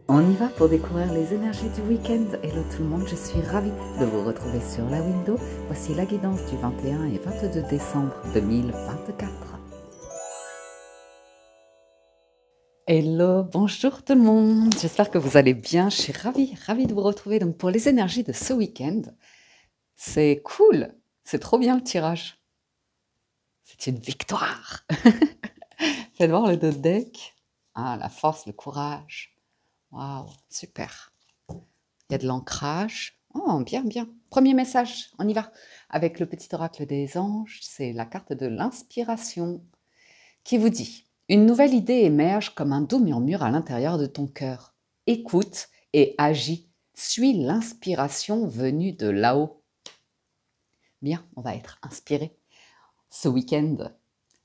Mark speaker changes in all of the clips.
Speaker 1: On y va pour découvrir les énergies du week-end. Hello tout le monde, je suis ravie de vous retrouver sur la window. Voici la guidance du 21 et 22 décembre 2024. Hello, bonjour tout le monde, j'espère que vous allez bien. Je suis ravie de vous retrouver donc pour les énergies de ce week-end. C'est cool, c'est trop bien le tirage. C'est une victoire. Faites voir le dos de deck. Ah, la force, le courage. Waouh, super. Il y a de l'ancrage. Oh, bien, bien. Premier message, on y va. Avec le petit oracle des anges, c'est la carte de l'inspiration qui vous dit: une nouvelle idée émerge comme un doux murmure à l'intérieur de ton cœur. Écoute et agis. Suis l'inspiration venue de là-haut. Bien, on va être inspiré ce week-end.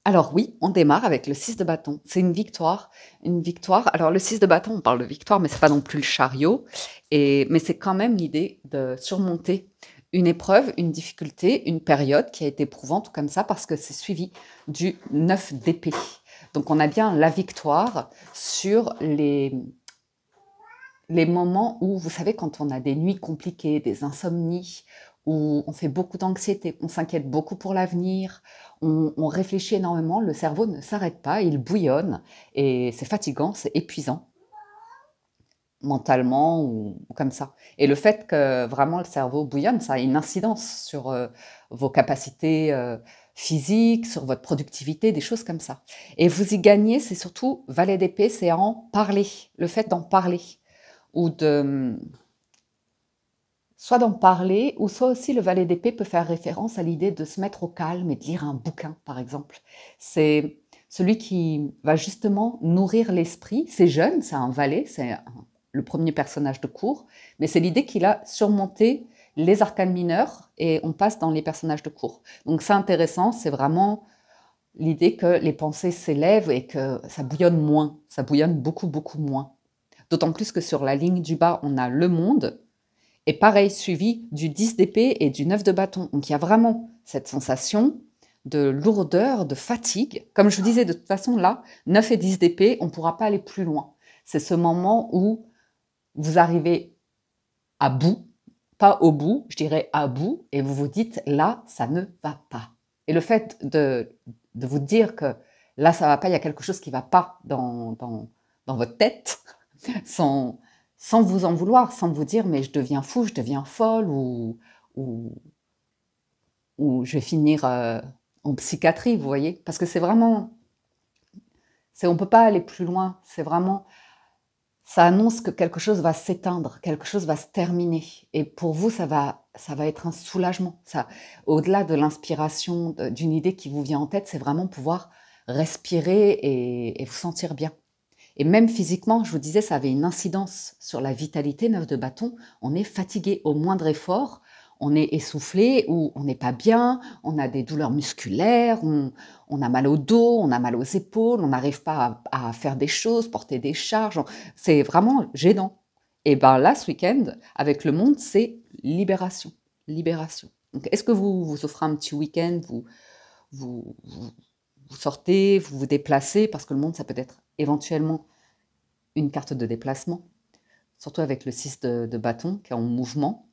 Speaker 1: Alors oui, on démarre avec le 6 de bâton. C'est une victoire, une victoire. Alors le 6 de bâton, on parle de victoire, mais c'est pas non plus le chariot. Mais c'est quand même l'idée de surmonter une épreuve, une difficulté, une période qui a été éprouvante ou comme ça, parce que c'est suivi du 9 d'épée. Donc on a bien la victoire sur les moments où, vous savez, quand on a des nuits compliquées, des insomnies, où on fait beaucoup d'anxiété, on s'inquiète beaucoup pour l'avenir, on réfléchit énormément, le cerveau ne s'arrête pas, il bouillonne, et c'est fatigant, c'est épuisant, mentalement ou comme ça. Et le fait que vraiment le cerveau bouillonne, ça a une incidence sur vos capacités physiques, sur votre productivité, des choses comme ça. Et vous y gagnez, c'est surtout, valet d'épée, c'est en parler, le fait d'en parler ou soit d'en parler, ou soit aussi le valet d'épée peut faire référence à l'idée de se mettre au calme et de lire un bouquin, par exemple. C'est celui qui va justement nourrir l'esprit. C'est jeune, c'est un valet, le premier personnage de cour, mais c'est l'idée qu'il a surmonté les arcanes mineurs et on passe dans les personnages de cour. Donc c'est intéressant, c'est vraiment l'idée que les pensées s'élèvent et que ça bouillonne moins, ça bouillonne beaucoup, beaucoup moins. D'autant plus que sur la ligne du bas, on a le monde, et pareil, suivi du 10 d'épée et du 9 de bâton. Donc il y a vraiment cette sensation de lourdeur, de fatigue. Comme je vous disais, de toute façon, là, 9 et 10 d'épée, on ne pourra pas aller plus loin. C'est ce moment où vous arrivez à bout, pas au bout, je dirais à bout, et vous vous dites, là, ça ne va pas. Et le fait de vous dire que là, ça ne va pas, il y a quelque chose qui ne va pas dans votre tête, sans, sans vous en vouloir, sans vous dire mais je deviens fou, je deviens folle ou, ou je vais finir en psychiatrie, vous voyez. Parce que c'est vraiment, on ne peut pas aller plus loin, c'est vraiment, ça annonce que quelque chose va s'éteindre, quelque chose va se terminer. Et pour vous, ça va être un soulagement. Ça, au-delà de l'inspiration, d'une idée qui vous vient en tête, c'est vraiment pouvoir respirer et vous sentir bien. Et même physiquement, je vous disais, ça avait une incidence sur la vitalité, 9 de bâton. On est fatigué au moindre effort, on est essoufflé ou on n'est pas bien, on a des douleurs musculaires, on a mal au dos, on a mal aux épaules, on n'arrive pas à faire des choses, porter des charges. C'est vraiment gênant. Et bien là, ce week-end, avec le monde, c'est libération. Libération. Donc, est-ce que vous vous offrez un petit week-end, vous, vous, vous sortez, vous vous déplacez, parce que le monde, ça peut être éventuellement une carte de déplacement, surtout avec le 6 de bâton qui est en mouvement.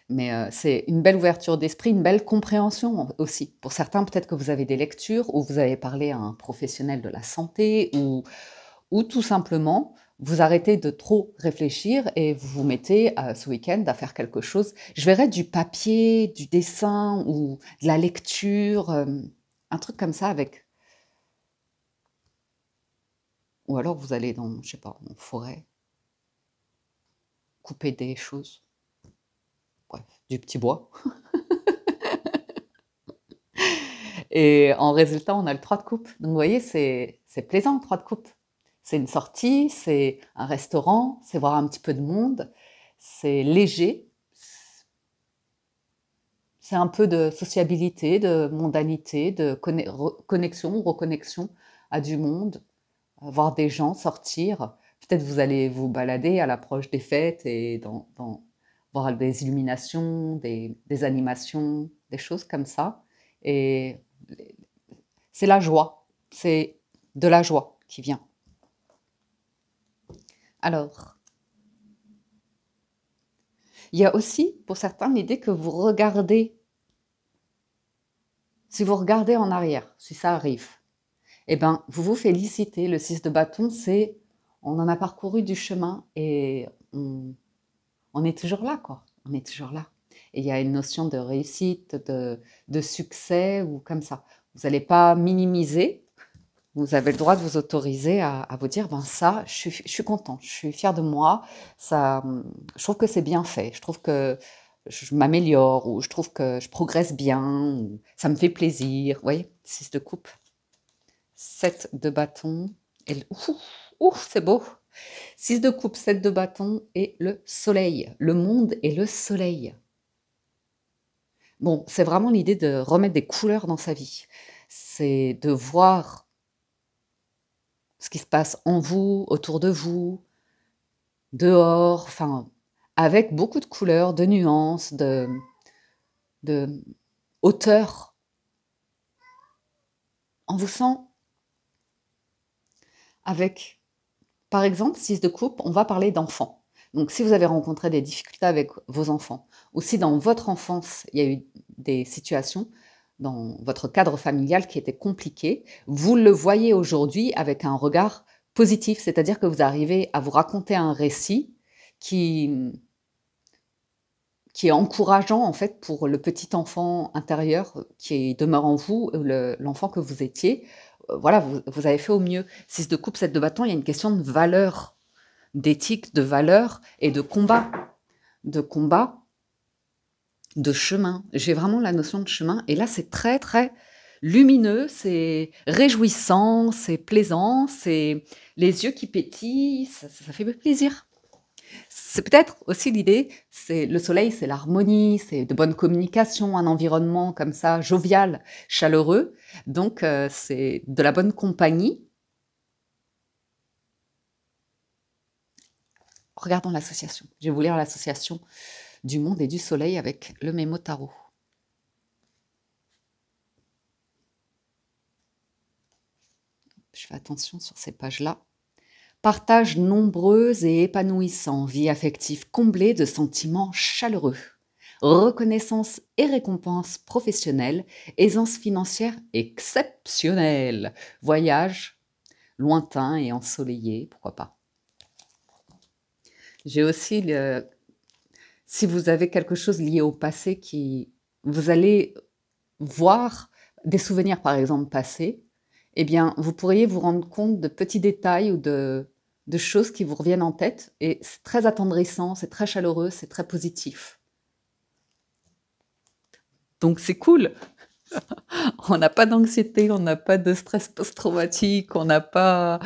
Speaker 1: Mais c'est une belle ouverture d'esprit, une belle compréhension aussi. Pour certains, peut-être que vous avez des lectures ou vous avez parlé à un professionnel de la santé ou tout simplement, vous arrêtez de trop réfléchir et vous vous mettez ce week-end à faire quelque chose. Je verrais du papier, du dessin ou de la lecture, un truc comme ça avec. Ou alors vous allez dans, je sais pas, en forêt, couper des choses. Bref, du petit bois. Et en résultat, on a le 3 de coupe. Donc vous voyez, c'est plaisant, 3 de coupe. C'est une sortie, c'est un restaurant, c'est voir un petit peu de monde, c'est léger, c'est un peu de sociabilité, de mondanité, de connexion, reconnexion à du monde, voir des gens, sortir. Peut-être vous allez vous balader à l'approche des fêtes et voir des illuminations, des animations, des choses comme ça. Et c'est la joie, c'est de la joie qui vient. Alors, il y a aussi, pour certains, l'idée que vous regardez, si vous regardez en arrière, si ça arrive, eh ben, vous vous félicitez. Le 6 de bâton, c'est on en a parcouru du chemin et on est toujours là, quoi. On est toujours là. Et il y a une notion de réussite, de succès ou comme ça. Vous n'allez pas minimiser. Vous avez le droit de vous autoriser à vous dire, ben ça, je suis content, je suis fière de moi, ça, je trouve que c'est bien fait, je trouve que je m'améliore, ou je trouve que je progresse bien, ou ça me fait plaisir. Vous voyez, 6 de coupe, 7 de bâton, et c'est beau. 6 de coupe, 7 de bâton et le soleil, le monde et le soleil. Bon, c'est vraiment l'idée de remettre des couleurs dans sa vie. C'est de voir ce qui se passe en vous, autour de vous, dehors, enfin, avec beaucoup de couleurs, de nuances, de hauteur. On vous sent avec, par exemple, 6 de coupe, on va parler d'enfants. Donc, si vous avez rencontré des difficultés avec vos enfants, ou si dans votre enfance, il y a eu des situations dans votre cadre familial qui étaient compliquées, vous le voyez aujourd'hui avec un regard positif, c'est-à-dire que vous arrivez à vous raconter un récit qui, qui est encourageant en fait pour le petit enfant intérieur qui demeure en vous, l'enfant que vous étiez. Voilà, vous avez fait au mieux. 6 de coupe, 7 de bâton, il y a une question de valeur, d'éthique, de valeur et de combat. De combat, de chemin. J'ai vraiment la notion de chemin. Et là, c'est très, très lumineux, c'est réjouissant, c'est plaisant, c'est les yeux qui pétillent, ça fait plaisir. C'est peut-être aussi l'idée, c'est le soleil, c'est l'harmonie, c'est de bonne communication, un environnement comme ça, jovial, chaleureux. Donc, c'est de la bonne compagnie. Regardons l'association. Je vais vous lire l'association du monde et du soleil avec le mémo tarot. Je fais attention sur ces pages-là. Partage nombreux et épanouissant, vie affective comblée de sentiments chaleureux. Reconnaissance et récompense professionnelle, aisance financière exceptionnelle. Voyage lointain et ensoleillé, pourquoi pas. J'ai aussi, si vous avez quelque chose lié au passé, vous allez voir des souvenirs, par exemple, passés, eh bien, vous pourriez vous rendre compte de petits détails ou de choses qui vous reviennent en tête. Et c'est très attendrissant, c'est très chaleureux, c'est très positif. Donc, c'est cool. On n'a pas d'anxiété, on n'a pas de stress post-traumatique, on n'a pas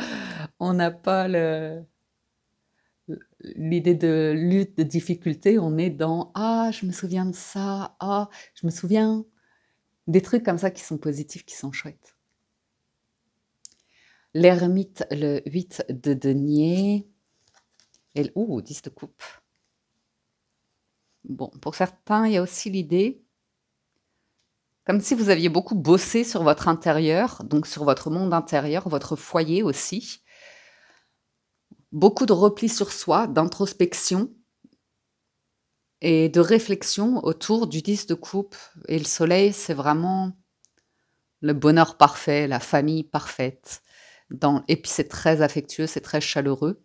Speaker 1: l'idée de lutte, de difficulté. On est dans ah, je me souviens de ça, ah, je me souviens des trucs comme ça qui sont positifs, qui sont chouettes. L'ermite, le 8 de denier. Et 10 de coupe. Bon, pour certains, il y a aussi l'idée, comme si vous aviez beaucoup bossé sur votre intérieur, donc sur votre monde intérieur, votre foyer aussi. Beaucoup de repli sur soi, d'introspection et de réflexion autour du 10 de coupe. Et le soleil, c'est vraiment le bonheur parfait, la famille parfaite. Et puis c'est très affectueux, c'est très chaleureux.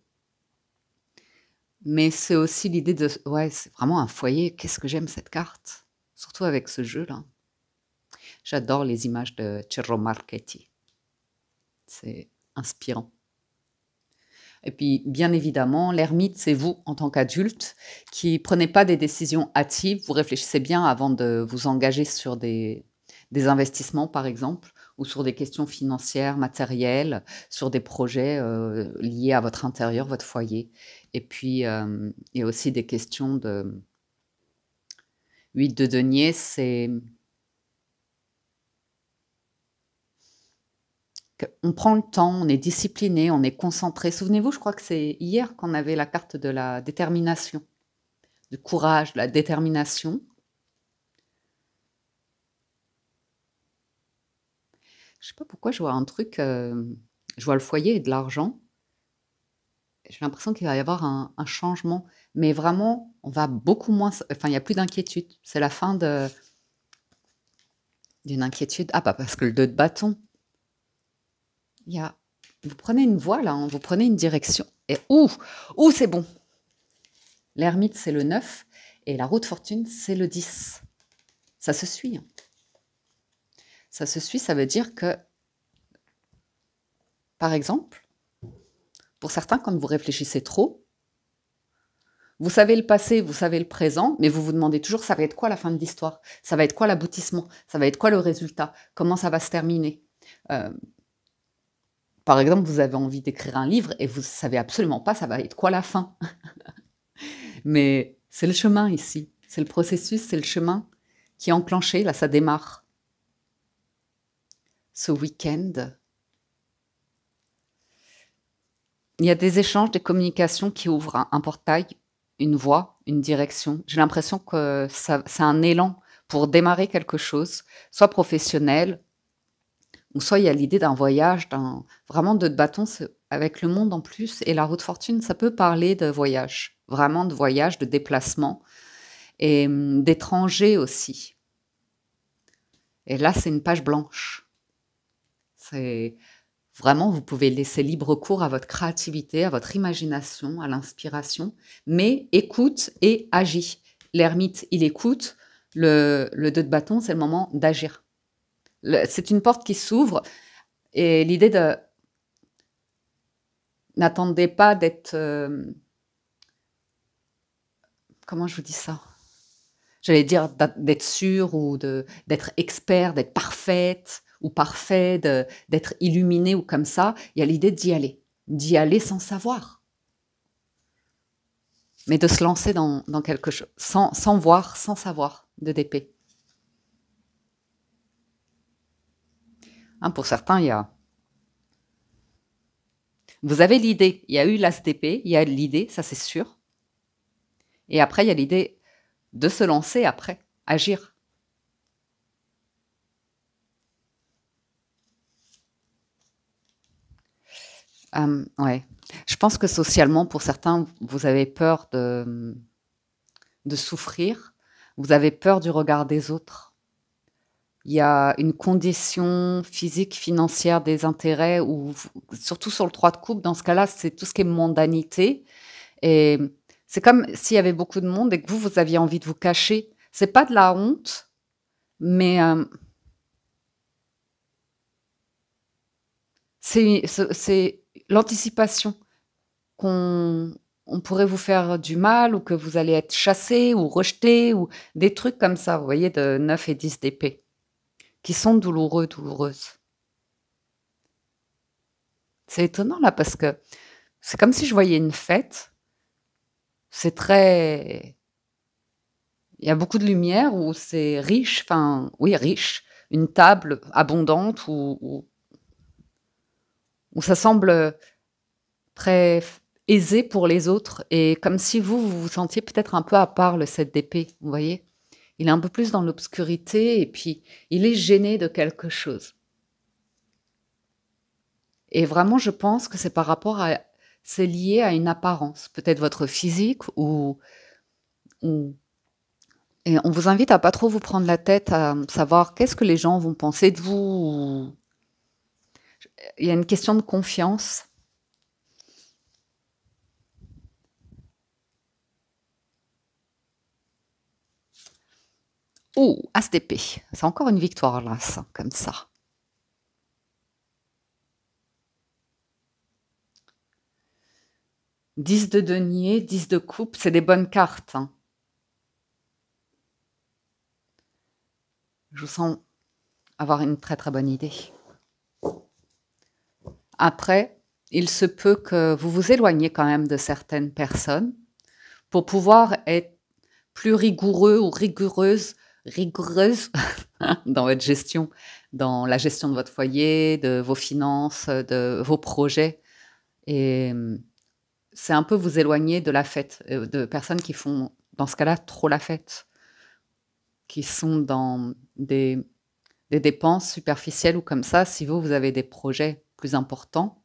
Speaker 1: Mais c'est aussi l'idée de... Ouais, c'est vraiment un foyer. Qu'est-ce que j'aime cette carte. Surtout avec ce jeu-là. J'adore les images de Cerro Marchetti. C'est inspirant. Et puis, bien évidemment, l'ermite, c'est vous en tant qu'adulte qui prenez pas des décisions hâtives. Vous réfléchissez bien avant de vous engager sur des investissements, par exemple, ou sur des questions financières, matérielles, sur des projets liés à votre intérieur, votre foyer. Et puis, il y a aussi des questions de 8 de denier, c'est... On prend le temps, on est discipliné, on est concentré. Souvenez-vous, je crois que c'est hier qu'on avait la carte de la détermination, du courage, de la détermination. Je sais pas pourquoi je vois un truc, je vois le foyer et de l'argent. j'ai l'impression qu'il va y avoir un changement, mais vraiment, on va beaucoup moins, enfin, il n'y a plus d'inquiétude. C'est la fin d'une inquiétude. Ah, bah, parce que le 2 de bâton, il y a, vous prenez une voie là, hein, vous prenez une direction, et c'est bon. L'ermite, c'est le 9, et la roue de fortune, c'est le 10. Ça se suit. Hein. Ça se suit, ça veut dire que, par exemple, pour certains, quand vous réfléchissez trop, vous savez le passé, vous savez le présent, mais vous vous demandez toujours, ça va être quoi la fin de l'histoire? Ça va être quoi l'aboutissement? Ça va être quoi le résultat? Comment ça va se terminer? Par exemple, vous avez envie d'écrire un livre et vous ne savez absolument pas ça va être quoi la fin. Mais c'est le chemin ici. C'est le processus, c'est le chemin qui est enclenché. Là, ça démarre. Ce week-end, il y a des échanges, des communications qui ouvrent un portail, une voie, une direction. J'ai l'impression que c'est un élan pour démarrer quelque chose, soit professionnel, ou soit il y a l'idée d'un voyage, vraiment de bâton avec le monde en plus. Et la roue de fortune, ça peut parler de voyage, vraiment de voyage, de déplacement, et d'étrangers aussi. Et là, c'est une page blanche. C'est vraiment, vous pouvez laisser libre cours à votre créativité, à votre imagination, à l'inspiration, mais écoute et agis. L'ermite, il écoute. Le 2 de bâton, c'est le moment d'agir. C'est une porte qui s'ouvre et l'idée de... N'attendez pas d'être... comment je vous dis ça? J'allais dire d'être sûre ou d'être expert, d'être parfaite ou parfait, d'être illuminé ou comme ça. Il y a l'idée d'y aller sans savoir. Mais de se lancer dans quelque chose, sans voir, sans savoir, de d'épée. Hein, pour certains, il y a... Vous avez l'idée, il y a eu l'as d'épée, il y a l'idée, ça c'est sûr. Et après, il y a l'idée de se lancer après, agir. Ouais. Je pense que socialement, pour certains, vous avez peur de souffrir, vous avez peur du regard des autres. Il y a une condition physique, financière, des intérêts, ou surtout sur le 3 de coupe, dans ce cas-là, c'est tout ce qui est mondanité. Et c'est comme s'il y avait beaucoup de monde et que vous aviez envie de vous cacher. C'est pas de la honte, mais c'est l'anticipation qu'on pourrait vous faire du mal ou que vous allez être chassé ou rejeté ou des trucs comme ça, vous voyez, de 9 et 10 d'épée, qui sont douloureuses. C'est étonnant là parce que c'est comme si je voyais une fête. C'est très... Il y a beaucoup de lumière où c'est riche, enfin, oui, riche. Une table abondante où ça semble très aisé pour les autres et comme si vous vous sentiez peut-être un peu à part, le 7 d'épée, vous voyez? Il est un peu plus dans l'obscurité et puis il est gêné de quelque chose. Et vraiment, je pense que c'est par rapport à... C'est lié à une apparence, peut-être votre physique ou... Et on vous invite à pas trop vous prendre la tête à savoir qu'est-ce que les gens vont penser de vous. Il y a une question de confiance. Oh, As d'épée. C'est encore une victoire là, ça, comme ça. « 10 de denier, 10 de coupe, c'est des bonnes cartes. Hein. Je vous sens avoir une très très bonne idée. Après, il se peut que vous vous éloigniez quand même de certaines personnes pour pouvoir être plus rigoureux ou rigoureuse dans votre gestion, dans la gestion de votre foyer, de vos finances, de vos projets. Et c'est un peu vous éloigner de la fête, de personnes qui font, dans ce cas-là, trop la fête, qui sont dans des dépenses superficielles ou comme ça. Si vous avez des projets plus importants,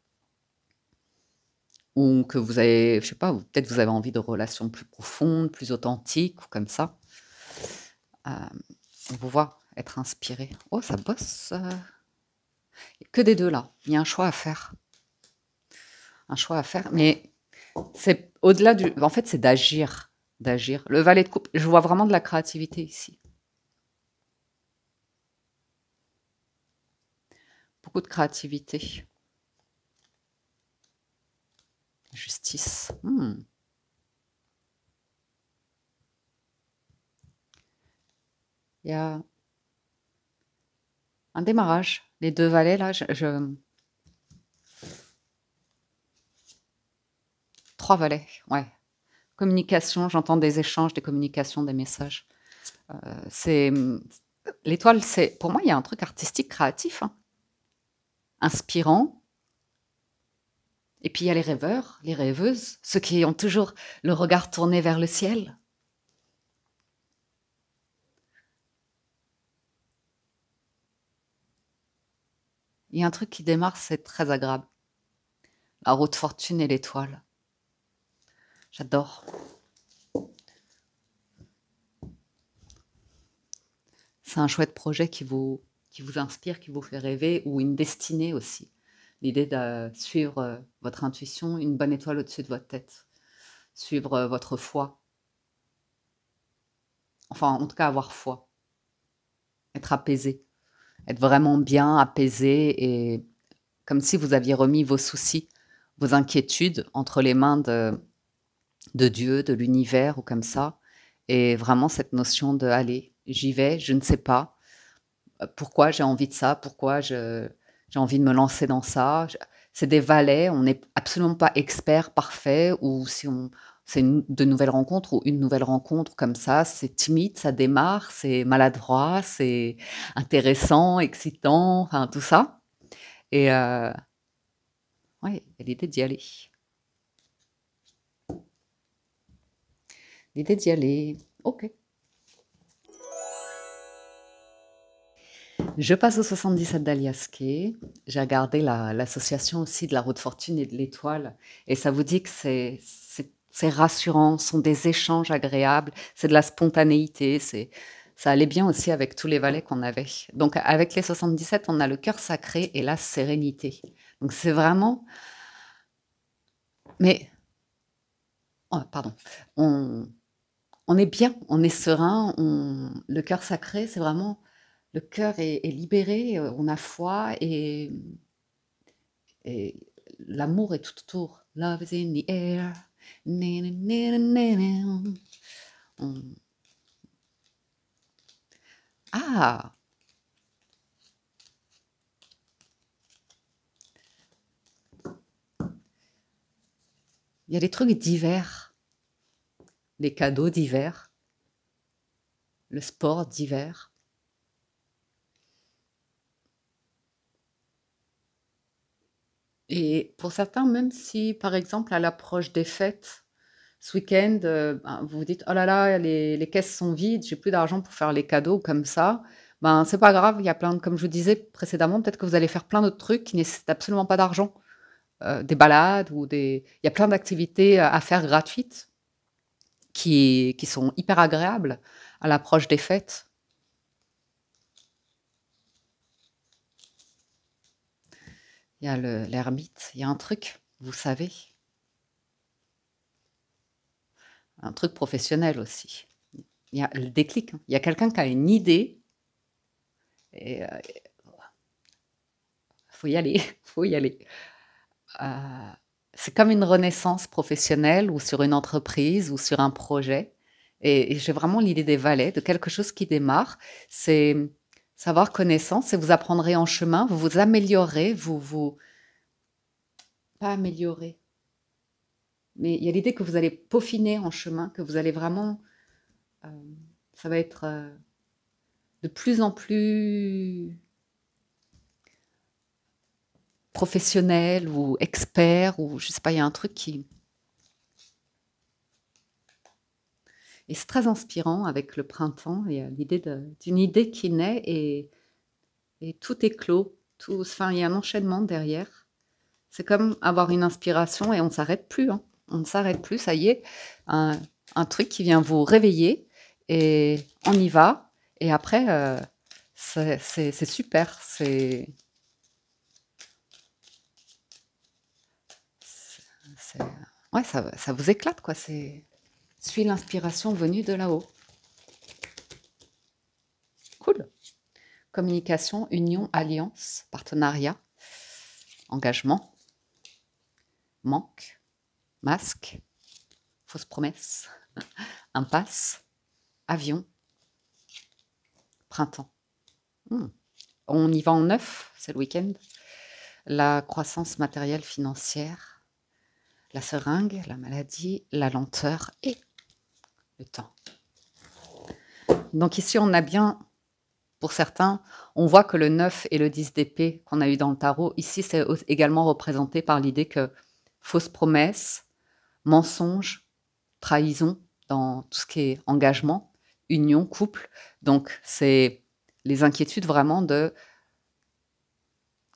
Speaker 1: ou que vous avez, je sais pas, ou peut-être vous avez envie de relations plus profondes, plus authentiques, ou comme ça. Euh, on vous voit être inspiré. Oh, ça bosse. Que des deux là. Il y a un choix à faire. Un choix à faire. Mais c'est au-delà du. En fait, c'est d'agir. D'agir. Le valet de coupe, je vois vraiment de la créativité ici. Beaucoup de créativité. Justice. Il y a un démarrage. Les deux valets, là, trois valets, ouais. Communication, j'entends des échanges, des communications, des messages. C'est l'étoile, c'est pour moi, il y a un truc artistique, créatif, hein, inspirant. Et puis il y a les rêveurs, les rêveuses, ceux qui ont toujours le regard tourné vers le ciel. Il y a un truc qui démarre, c'est très agréable. La roue de fortune et l'étoile. J'adore. C'est un chouette projet qui vous inspire, qui vous fait rêver, ou une destinée aussi. L'idée de suivre votre intuition, une bonne étoile au-dessus de votre tête. Suivre votre foi. Enfin, en tout cas, avoir foi. Être apaisé. Être vraiment bien apaisé et comme si vous aviez remis vos soucis, vos inquiétudes entre les mains de Dieu, de l'univers ou comme ça. Et vraiment cette notion de allez, j'y vais, je ne sais pas pourquoi j'ai envie de ça, pourquoi j'ai envie de me lancer dans ça. C'est des valets, on n'est absolument pas expert parfait ou si on c'est de nouvelles rencontres ou une nouvelle rencontre comme ça, c'est timide, ça démarre, c'est maladroit, c'est intéressant, excitant, enfin tout ça. Et ouais, il y a l'idée d'y aller. L'idée d'y aller. Ok. Je passe au 77 d'Aliasqué. J'ai regardé l'association aussi de la roue de fortune et de l'étoile. Et ça vous dit que c'est rassurant, ce sont des échanges agréables, c'est de la spontanéité. Ça allait bien aussi avec tous les valets qu'on avait. Donc avec les 77, on a le cœur sacré et la sérénité. Donc c'est vraiment... Mais... Oh, pardon. On est bien, on est serein, le cœur sacré, c'est vraiment le cœur est libéré, on a foi et l'amour est tout autour. Love is in the air. Na, na, na, na, na. On- Ah, il y a des trucs divers, les cadeaux divers, le sport divers. Et pour certains, même si, par exemple, à l'approche des fêtes, ce week-end, ben, vous vous dites: «Oh là là, les caisses sont vides, j'ai plus d'argent pour faire les cadeaux», comme ça, ben, c'est pas grave, il y a plein de comme je vous disais précédemment, peut-être que vous allez faire plein d'autres trucs qui nécessitent absolument pas d'argent. Des balades ou des il y a plein d'activités à faire gratuites qui sont hyper agréables à l'approche des fêtes. Il y a l'ermite, il y a un truc, vous savez, un truc professionnel aussi. Il y a le déclic, hein. Il y a quelqu'un qui a une idée et faut y aller, faut y aller. Heu, c'est comme une renaissance professionnelle ou sur une entreprise ou sur un projet et j'ai vraiment l'idée des valets, de quelque chose qui démarre. C'est savoir connaissance et vous apprendrez en chemin, vous vous améliorerez, vous pas améliorer, mais il y a l'idée que vous allez peaufiner en chemin, que vous allez vraiment, ça va être, de plus en plus professionnel ou expert ou je sais pas, il y a un truc qui et c'est très inspirant avec le printemps. Il y a l'idée d'une idée qui naît et tout est clos. Tout, enfin, il y a un enchaînement derrière. C'est comme avoir une inspiration et on ne s'arrête plus, hein. On ne s'arrête plus, ça y est, un truc qui vient vous réveiller et on y va. Et après, c'est super. C'est- ouais, ça vous éclate, quoi. Suis l'inspiration venue de là-haut. Cool. Communication, union, alliance, partenariat, engagement, manque, masque, fausse promesse, impasse, avion, printemps. On y va en neuf, c'est le week-end. La croissance matérielle financière, la seringue, la maladie, la lenteur et le temps. Donc ici, on a bien, pour certains, on voit que le 9 et le 10 d'épée qu'on a eu dans le tarot, ici, c'est également représenté par l'idée que fausse promesse, mensonge, trahison dans tout ce qui est engagement, union, couple. Donc, c'est les inquiétudes vraiment de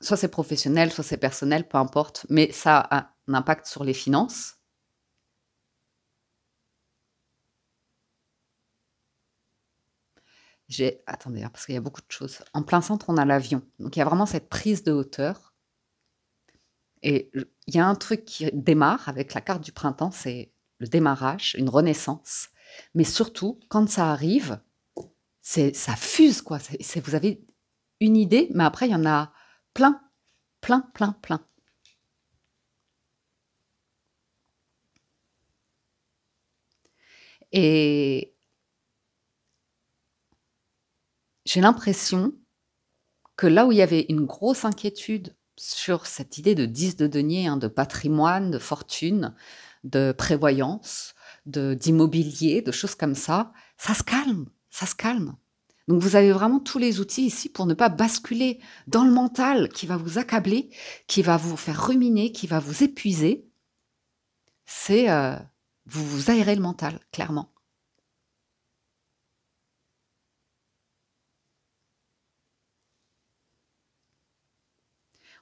Speaker 1: soit c'est professionnel, soit c'est personnel, peu importe, mais ça a un impact sur les finances. Attendez, hein, parce qu'il y a beaucoup de choses. En plein centre, on a l'avion. Donc, il y a vraiment cette prise de hauteur. Et il y a un truc qui démarre avec la carte du printemps, c'est le démarrage, une renaissance. Mais surtout, quand ça arrive, ça fuse, quoi. Vous avez une idée, mais après, il y en a plein, plein, plein, plein. Et j'ai l'impression que là où il y avait une grosse inquiétude sur cette idée de 10 de denier, hein, de patrimoine, de fortune, de prévoyance, d'immobilier, de choses comme ça se calme, ça se calme. Donc vous avez vraiment tous les outils ici pour ne pas basculer dans le mental qui va vous accabler, qui va vous faire ruminer, qui va vous épuiser. C'est vous aérez le mental, clairement.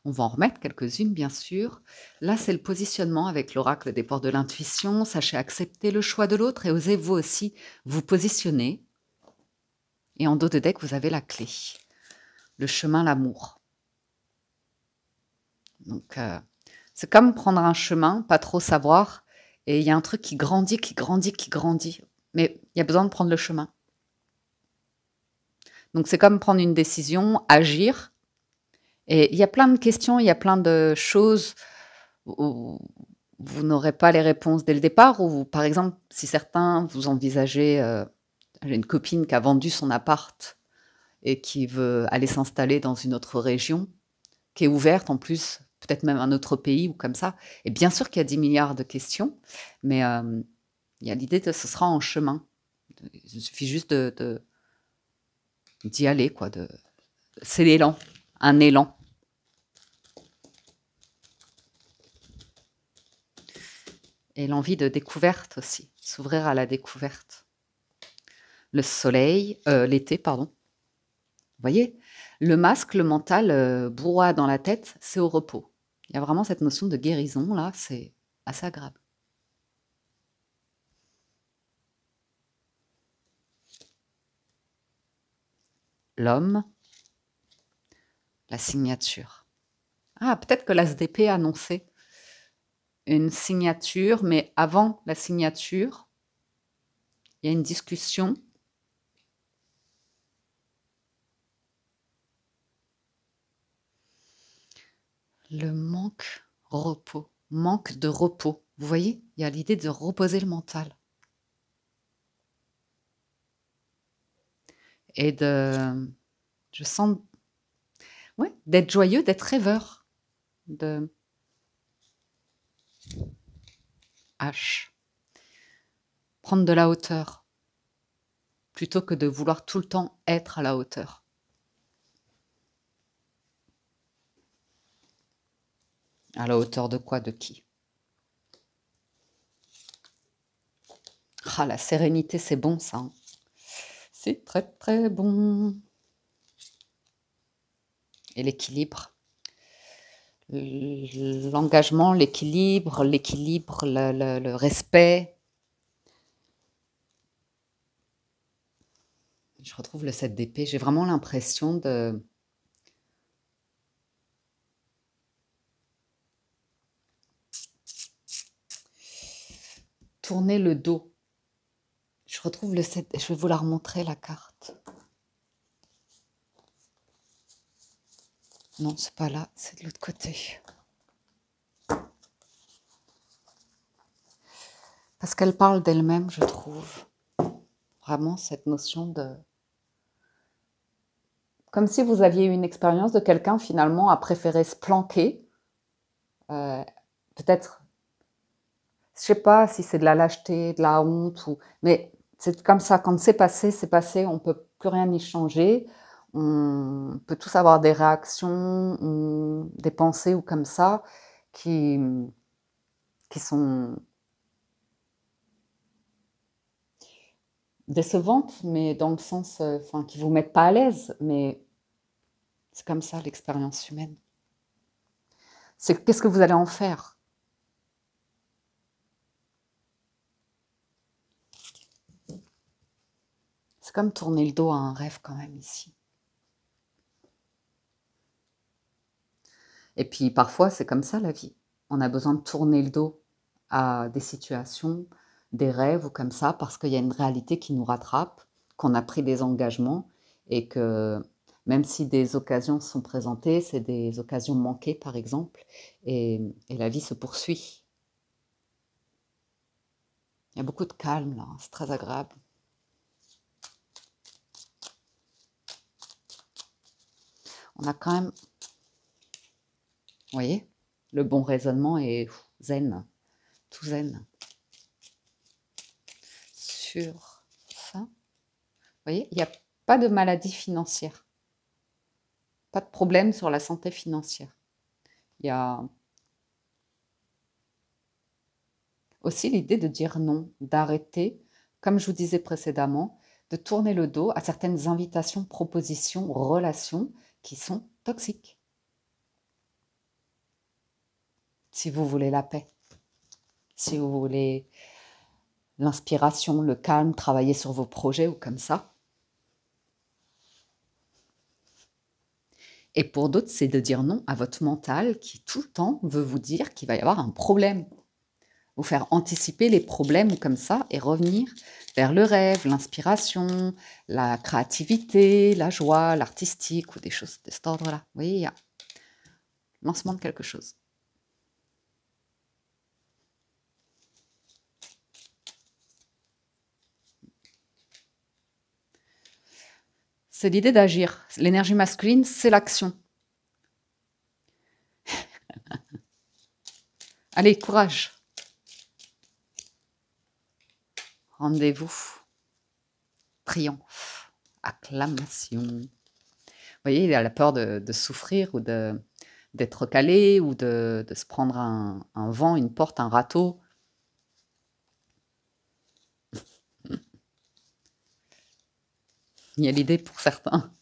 Speaker 1: On va en remettre quelques-unes, bien sûr. Là, c'est le positionnement avec l'oracle des portes de l'intuition. Sachez accepter le choix de l'autre et osez vous aussi vous positionner. Et en dos de deck, vous avez la clé. Le chemin, l'amour. Donc, c'est comme prendre un chemin, pas trop savoir. Et il y a un truc qui grandit, qui grandit, qui grandit. Mais il y a besoin de prendre le chemin. Donc, c'est comme prendre une décision, agir. Et il y a plein de questions, il y a plein de choses où vous n'aurez pas les réponses dès le départ, ou par exemple, si certains vous envisagez, j'ai une copine qui a vendu son appart et qui veut aller s'installer dans une autre région, qui est ouverte en plus, peut-être même un autre pays ou comme ça. Et bien sûr qu'il y a 10 milliards de questions, mais il y a l'idée que ce sera en chemin. Il suffit juste d'y aller, quoi. C'est l'élan, un élan. Et l'envie de découverte aussi, s'ouvrir à la découverte. Le soleil, l'été, pardon. Vous voyez, le masque, le mental, brouhaha dans la tête, c'est au repos. Il y a vraiment cette notion de guérison, là, c'est assez agréable. L'homme, la signature. Ah, peut-être que l'ASDP annonçait une signature, mais avant la signature, il y a une discussion. Le repos, manque de repos. Vous voyez, il y a l'idée de reposer le mental. Et je sens, ouais, d'être joyeux, d'être rêveur. Prendre de la hauteur, plutôt que de vouloir tout le temps être à la hauteur. À la hauteur de quoi, de qui? Ah, la sérénité, c'est bon, ça. Hein. C'est très, très bon. Et l'équilibre. l'engagement, l'équilibre, le respect. Je retrouve le 7 d'épée. J'ai vraiment l'impression de tourner le dos. Je retrouve le 7. Je vais vous la remontrer, la carte. Non, c'est pas là, c'est de l'autre côté. Parce qu'elle parle d'elle-même, je trouve. Vraiment cette notion de... Comme si vous aviez eu une expérience de quelqu'un, finalement, a préféré se planquer. Peut-être, je sais pas si c'est de la lâcheté, de la honte, mais c'est comme ça, quand c'est passé, on peut plus rien y changer. On peut tous avoir des réactions, des pensées ou comme ça, qui sont décevantes, mais dans le sens, enfin, qui vous mettent pas à l'aise, mais c'est comme ça l'expérience humaine. C'est qu'est-ce que vous allez en faire? C'est comme tourner le dos à un rêve quand même ici. Et puis parfois c'est comme ça la vie. On a besoin de tourner le dos à des situations, des rêves ou comme ça, parce qu'il y a une réalité qui nous rattrape, qu'on a pris des engagements et que même si des occasions sont présentées, c'est des occasions manquées par exemple, et la vie se poursuit. Il y a beaucoup de calme là, c'est très agréable. On a quand même, vous voyez, le bon raisonnement est zen, tout zen. Sur ça, vous voyez, il n'y a pas de maladie financière, pas de problème sur la santé financière. Il y a aussi l'idée de dire non, d'arrêter, comme je vous disais précédemment, de tourner le dos à certaines invitations, propositions, relations qui sont toxiques. Si vous voulez la paix, si vous voulez l'inspiration, le calme, travailler sur vos projets ou comme ça. Et pour d'autres, c'est de dire non à votre mental qui tout le temps veut vous dire qu'il va y avoir un problème. Vous faire anticiper les problèmes ou comme ça et revenir vers le rêve, l'inspiration, la créativité, la joie, l'artistique ou des choses de cet ordre-là. Vous voyez, il y a lancement de quelque chose. C'est l'idée d'agir. L'énergie masculine, c'est l'action. Allez, courage. Rendez-vous. Triomphe. Acclamation. Vous voyez, il a la peur de souffrir ou d'être calé ou de se prendre un vent, une porte, un râteau. Il y a l'idée pour certains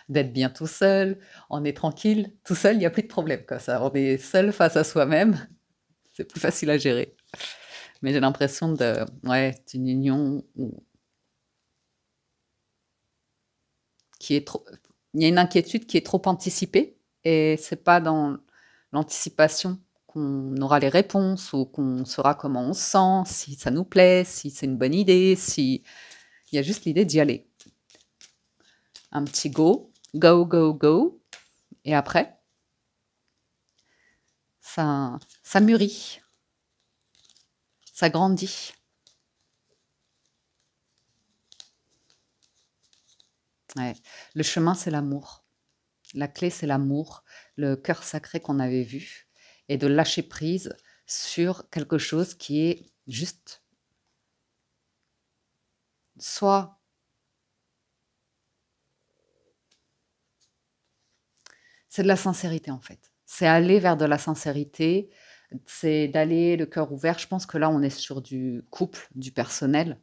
Speaker 1: d'être bien tout seul, on est tranquille, tout seul, il n'y a plus de problème. Quoi. Ça, on est seul face à soi-même, c'est plus facile à gérer. Mais j'ai l'impression d'une union qui est trop... Il y a une inquiétude qui est trop anticipée et c'est pas dans l'anticipation qu'on aura les réponses ou qu'on saura comment on se sent, si ça nous plaît, si c'est une bonne idée, si... Il y a juste l'idée d'y aller. Un petit go, go, go, go. Et après, ça mûrit, ça grandit. Ouais. Le chemin, c'est l'amour. La clé, c'est l'amour, le cœur sacré qu'on avait vu, et de lâcher prise sur quelque chose qui est juste soit c'est de la sincérité en fait. C'est aller vers de la sincérité, c'est d'aller le cœur ouvert. Je pense que là, on est sur du couple, du personnel.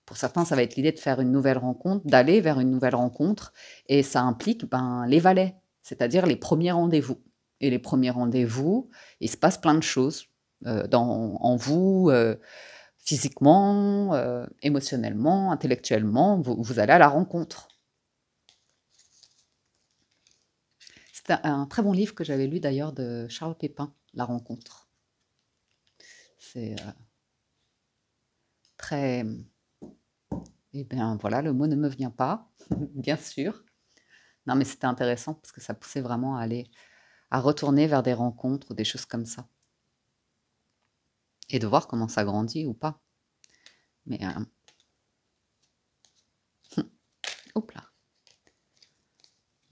Speaker 1: Pour certains, ça va être l'idée de faire une nouvelle rencontre, d'aller vers une nouvelle rencontre, et ça implique les valets, c'est-à-dire les premiers rendez-vous. et les premiers rendez-vous, il se passe plein de choses en vous, physiquement, émotionnellement, intellectuellement, vous allez à la rencontre. C'est un très bon livre que j'avais lu d'ailleurs de Charles Pépin, La rencontre. C'est très... Eh bien voilà, le mot ne me vient pas, bien sûr. Non mais c'était intéressant parce que ça poussait vraiment à retourner vers des rencontres ou des choses comme ça. Et de voir comment ça grandit ou pas. Mais... hop là.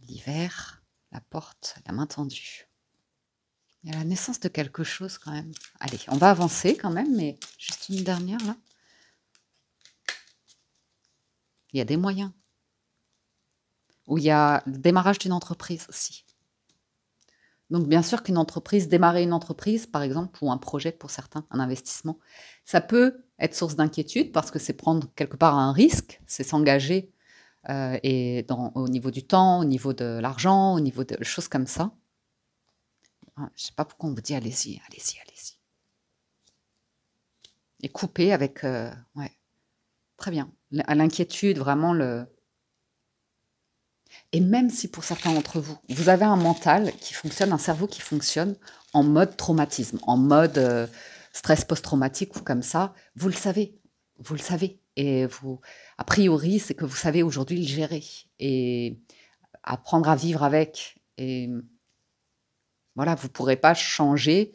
Speaker 1: L'hiver, la porte, la main tendue. Il y a la naissance de quelque chose quand même. Allez, on va avancer quand même, mais juste une dernière là. Il y a des moyens. Ou il y a le démarrage d'une entreprise aussi. Donc bien sûr démarrer une entreprise par exemple, ou un projet pour certains, un investissement, ça peut être source d'inquiétude parce que c'est prendre quelque part un risque, c'est s'engager au niveau du temps, au niveau de l'argent, au niveau de choses comme ça. Je ne sais pas pourquoi on vous dit allez-y, allez-y, allez-y. Et couper avec... ouais, très bien. À l'inquiétude, vraiment Et même si pour certains d'entre vous, vous avez un mental qui fonctionne, un cerveau qui fonctionne en mode traumatisme, en mode stress post-traumatique ou comme ça, vous le savez. Vous le savez. Et vous, a priori, c'est que vous savez aujourd'hui le gérer et apprendre à vivre avec. Et voilà, vous ne pourrez pas changer,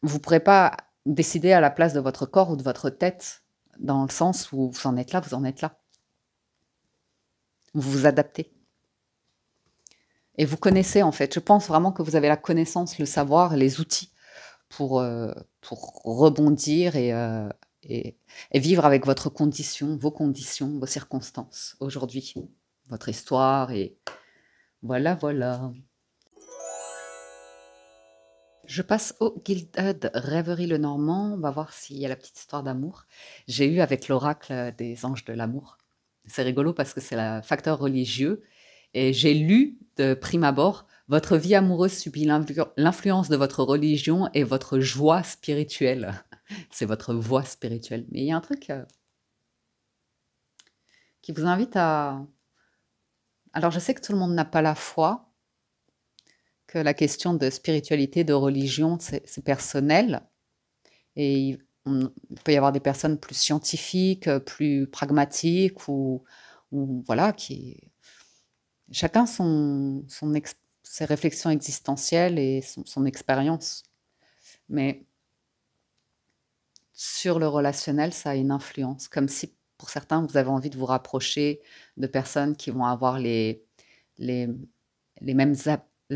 Speaker 1: vous ne pourrez pas décider à la place de votre corps ou de votre tête, dans le sens où vous en êtes là, vous en êtes là. Vous vous adaptez. Et vous connaissez en fait, je pense vraiment que vous avez la connaissance, le savoir, les outils pour rebondir et vivre avec votre condition, vos circonstances aujourd'hui, votre histoire et voilà, voilà. Je passe au Gilded Rêverie le Normand. On va voir s'il y a la petite histoire d'amour. J'ai eu avec l'oracle des anges de l'amour. C'est rigolo parce que c'est le facteur religieux. Et j'ai lu de prime abord, votre vie amoureuse subit l'influence de votre religion et votre joie spirituelle. C'est votre voie spirituelle. Mais il y a un truc qui vous invite à... Alors je sais que tout le monde n'a pas la foi, que la question de spiritualité, de religion, c'est personnel. Et il peut y avoir des personnes plus scientifiques, plus pragmatiques, ou voilà, chacun ses réflexions existentielles et son expérience. Mais sur le relationnel, ça a une influence. Comme si, pour certains, vous avez envie de vous rapprocher de personnes qui vont avoir la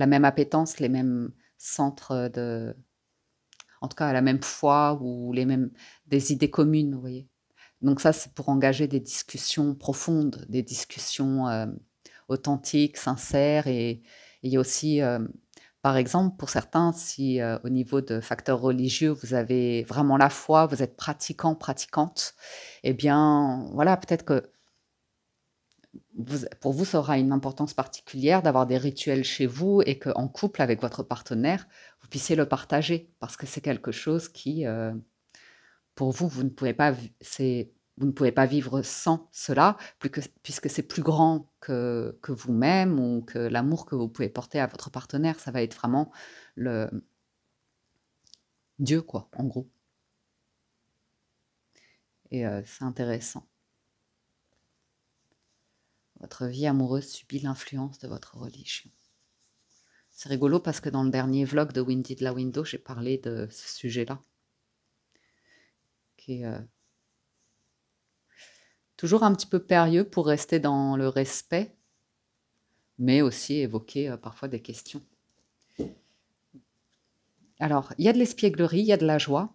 Speaker 1: même appétence, les mêmes centres de... En tout cas, la même foi ou des idées communes, vous voyez. Donc ça, c'est pour engager des discussions profondes, des discussions authentiques, sincères. Et il y a aussi, par exemple, pour certains, si au niveau de facteurs religieux, vous avez vraiment la foi, vous êtes pratiquant, pratiquante, eh bien, voilà, peut-être que pour vous, ça aura une importance particulière d'avoir des rituels chez vous et qu'en couple avec votre partenaire, vous puissiez le partager parce que c'est quelque chose qui, pour vous, vous ne pouvez pas vivre sans cela, puisque c'est plus grand que vous-même ou que l'amour que vous pouvez porter à votre partenaire. Ça va être vraiment Dieu, quoi, en gros. Et c'est intéressant. Votre vie amoureuse subit l'influence de votre religion. C'est rigolo parce que dans le dernier vlog de Windy de la Window, j'ai parlé de ce sujet-là. Qui est toujours un petit peu périlleux pour rester dans le respect, mais aussi évoquer parfois des questions. Alors, il y a de l'espièglerie, il y a de la joie.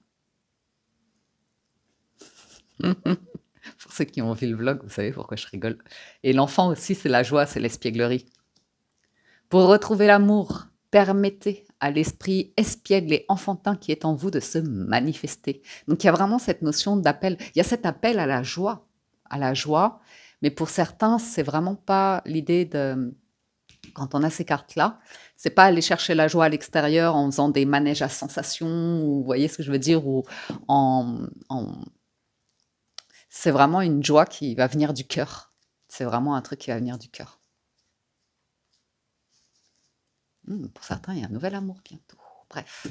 Speaker 1: Pour ceux qui ont vu le vlog, vous savez pourquoi je rigole. Et l'enfant aussi, c'est la joie, c'est l'espièglerie. Pour retrouver l'amour, permettez à l'esprit espiègle et enfantin qui est en vous de se manifester. Donc il y a vraiment cette notion d'appel, il y a cet appel à la joie, mais pour certains, c'est vraiment pas l'idée de Quand on a ces cartes-là, c'est pas aller chercher la joie à l'extérieur en faisant des manèges à sensations, ou vous voyez ce que je veux dire, ou en, en- c'est vraiment une joie qui va venir du cœur. C'est vraiment un truc qui va venir du cœur. Pour certains, il y a un nouvel amour bientôt. Bref.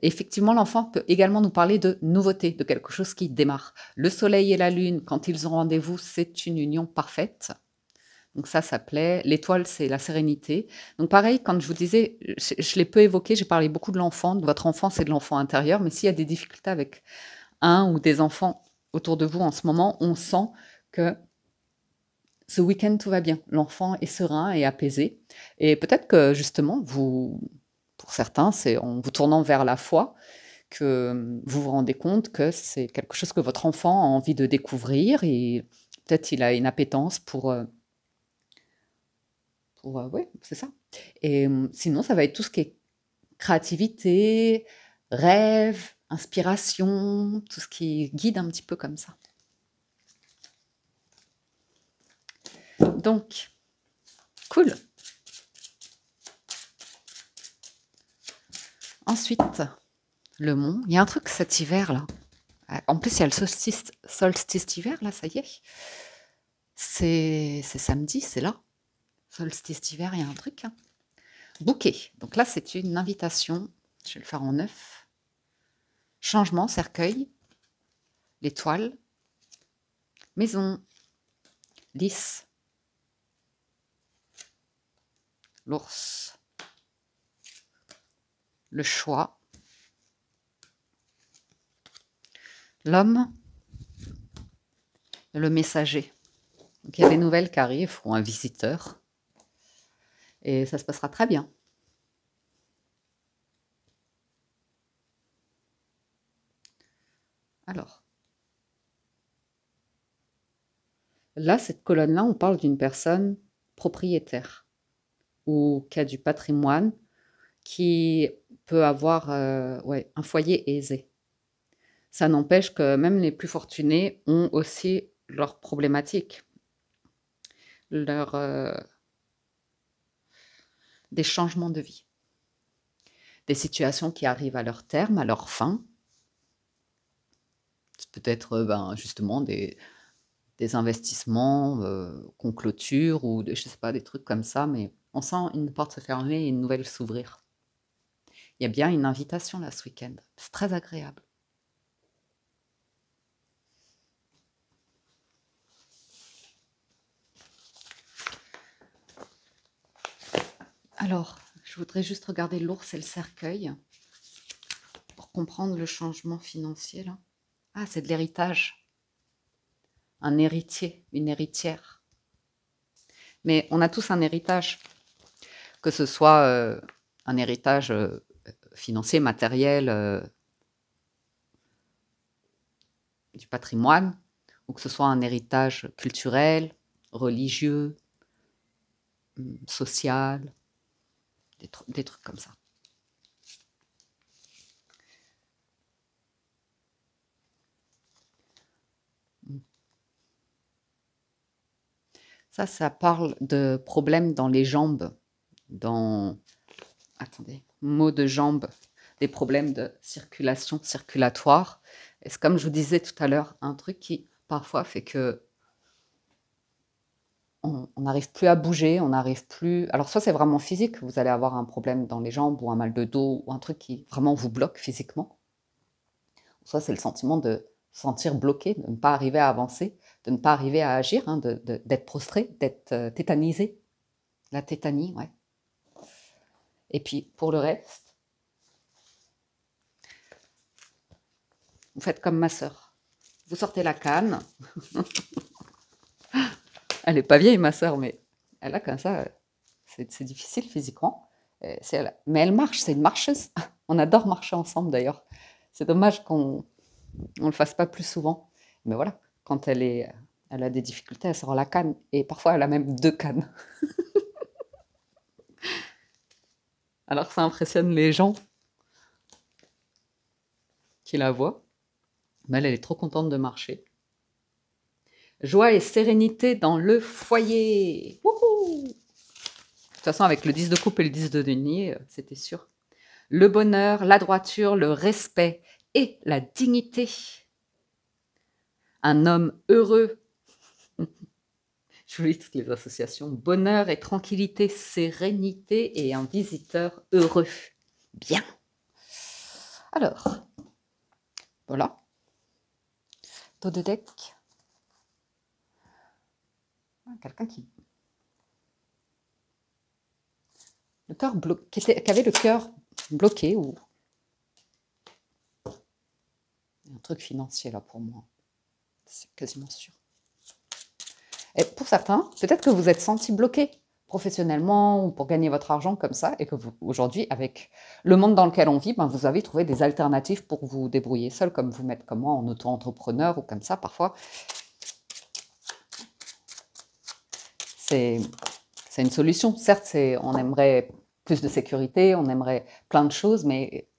Speaker 1: Effectivement, l'enfant peut également nous parler de nouveauté, de quelque chose qui démarre. Le soleil et la lune, quand ils ont rendez-vous, c'est une union parfaite. Donc ça plaît. L'étoile, c'est la sérénité. Donc pareil, quand je vous disais, je l'ai peu évoqué, j'ai parlé beaucoup de l'enfant, de votre enfant, c'est de l'enfant intérieur, mais s'il y a des difficultés avec un ou des enfants autour de vous en ce moment, on sent que ce week-end, tout va bien. L'enfant est serein et apaisé. Et peut-être que justement, pour certains, c'est en vous tournant vers la foi que vous vous rendez compte que c'est quelque chose que votre enfant a envie de découvrir et peut-être il a une appétence ouais, c'est ça. Et sinon, ça va être tout ce qui est créativité, rêve, inspiration, tout ce qui guide un petit peu comme ça. Donc, cool. Ensuite, le mont. Il y a un truc cet hiver là. En plus, il y a le solstice d'hiver là, ça y est. C'est samedi, c'est là. Solstice d'hiver, il y a un truc. Hein. Bouquet. Donc là, c'est une invitation. Je vais le faire en 9. Changement, cercueil. L'étoile. Maison. Lys. L'ours. Le choix. L'homme. Le messager. Donc il y a des nouvelles qui arrivent, ou un visiteur. Et ça se passera très bien. Alors. Là, cette colonne-là, on parle d'une personne propriétaire ou qui a du patrimoine, qui peut avoir ouais, un foyer aisé. Ça n'empêche que même les plus fortunés ont aussi leurs problématiques, des changements de vie, des situations qui arrivent à leur terme, à leur fin. C'est peut-être justement des investissements qu'on clôture ou je sais pas, des trucs comme ça, mais on sent une porte se fermer et une nouvelle s'ouvrir. Il y a bien une invitation là ce week-end. C'est très agréable. Alors, je voudrais juste regarder l'ours et le cercueil pour comprendre le changement financier là. Ah, c'est de l'héritage. Un héritier, une héritière. Mais on a tous un héritage, que ce soit un héritage financier, matériel, du patrimoine, ou que ce soit un héritage culturel, religieux, social, des trucs comme ça. Ça parle de problèmes dans les jambes, attendez, maux de jambes, des problèmes de circulation circulatoire. Et c'est comme je vous disais tout à l'heure, un truc qui parfois fait que on n'arrive plus à bouger, on n'arrive plus. Alors, soit c'est vraiment physique, vous allez avoir un problème dans les jambes ou un mal de dos ou un truc qui vraiment vous bloque physiquement. Soit c'est le sentiment de se sentir bloqué, de ne pas arriver à avancer, de ne pas arriver à agir, hein, d'être prostré, d'être tétanisé. La tétanie, ouais. Et puis, pour le reste, vous faites comme ma sœur. Vous sortez la canne. Elle n'est pas vieille, ma sœur, mais elle a comme ça. C'est difficile physiquement. Mais elle marche, c'est une marcheuse. On adore marcher ensemble d'ailleurs. C'est dommage qu'on ne le fasse pas plus souvent. Mais voilà, quand elle a des difficultés, elle sort la canne. Et parfois, elle a même 2 cannes. Alors ça impressionne les gens qui la voient. Mais elle est trop contente de marcher. Joie et sérénité dans le foyer. Wouhou! toute façon, avec le 10 de coupe et le 10 de denier, c'était sûr. Le bonheur, la droiture, le respect et la dignité. Un homme heureux. Je vous lis toutes les associations. Bonheur et tranquillité, sérénité et un visiteur heureux. Bien. Alors, voilà. Dos de deck. Quelqu'un qui... Le cœur bloqué, qui avait le cœur bloqué ou... Un truc financier là pour moi. C'est quasiment sûr. Et pour certains, peut-être que vous êtes senti bloqué professionnellement ou pour gagner votre argent comme ça, et que vous, aujourd'hui, avec le monde dans lequel on vit, ben, vous avez trouvé des alternatives pour vous débrouiller seul, comme vous mettre comme moi en auto-entrepreneur ou comme ça, parfois. C'est une solution. Certes, on aimerait plus de sécurité, on aimerait plein de choses, mais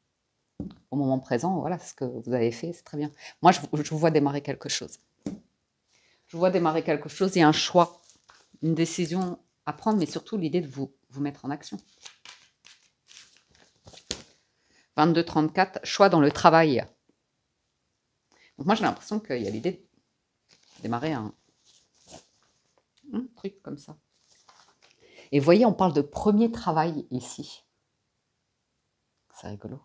Speaker 1: au moment présent, voilà, ce que vous avez fait, c'est très bien. Moi, je vous vois démarrer quelque chose. Je vois démarrer quelque chose, il y a un choix, une décision à prendre, mais surtout l'idée de vous mettre en action. 22-34, choix dans le travail. Donc moi, j'ai l'impression qu'il y a l'idée de démarrer un truc comme ça. Et vous voyez, on parle de premier travail ici. C'est rigolo.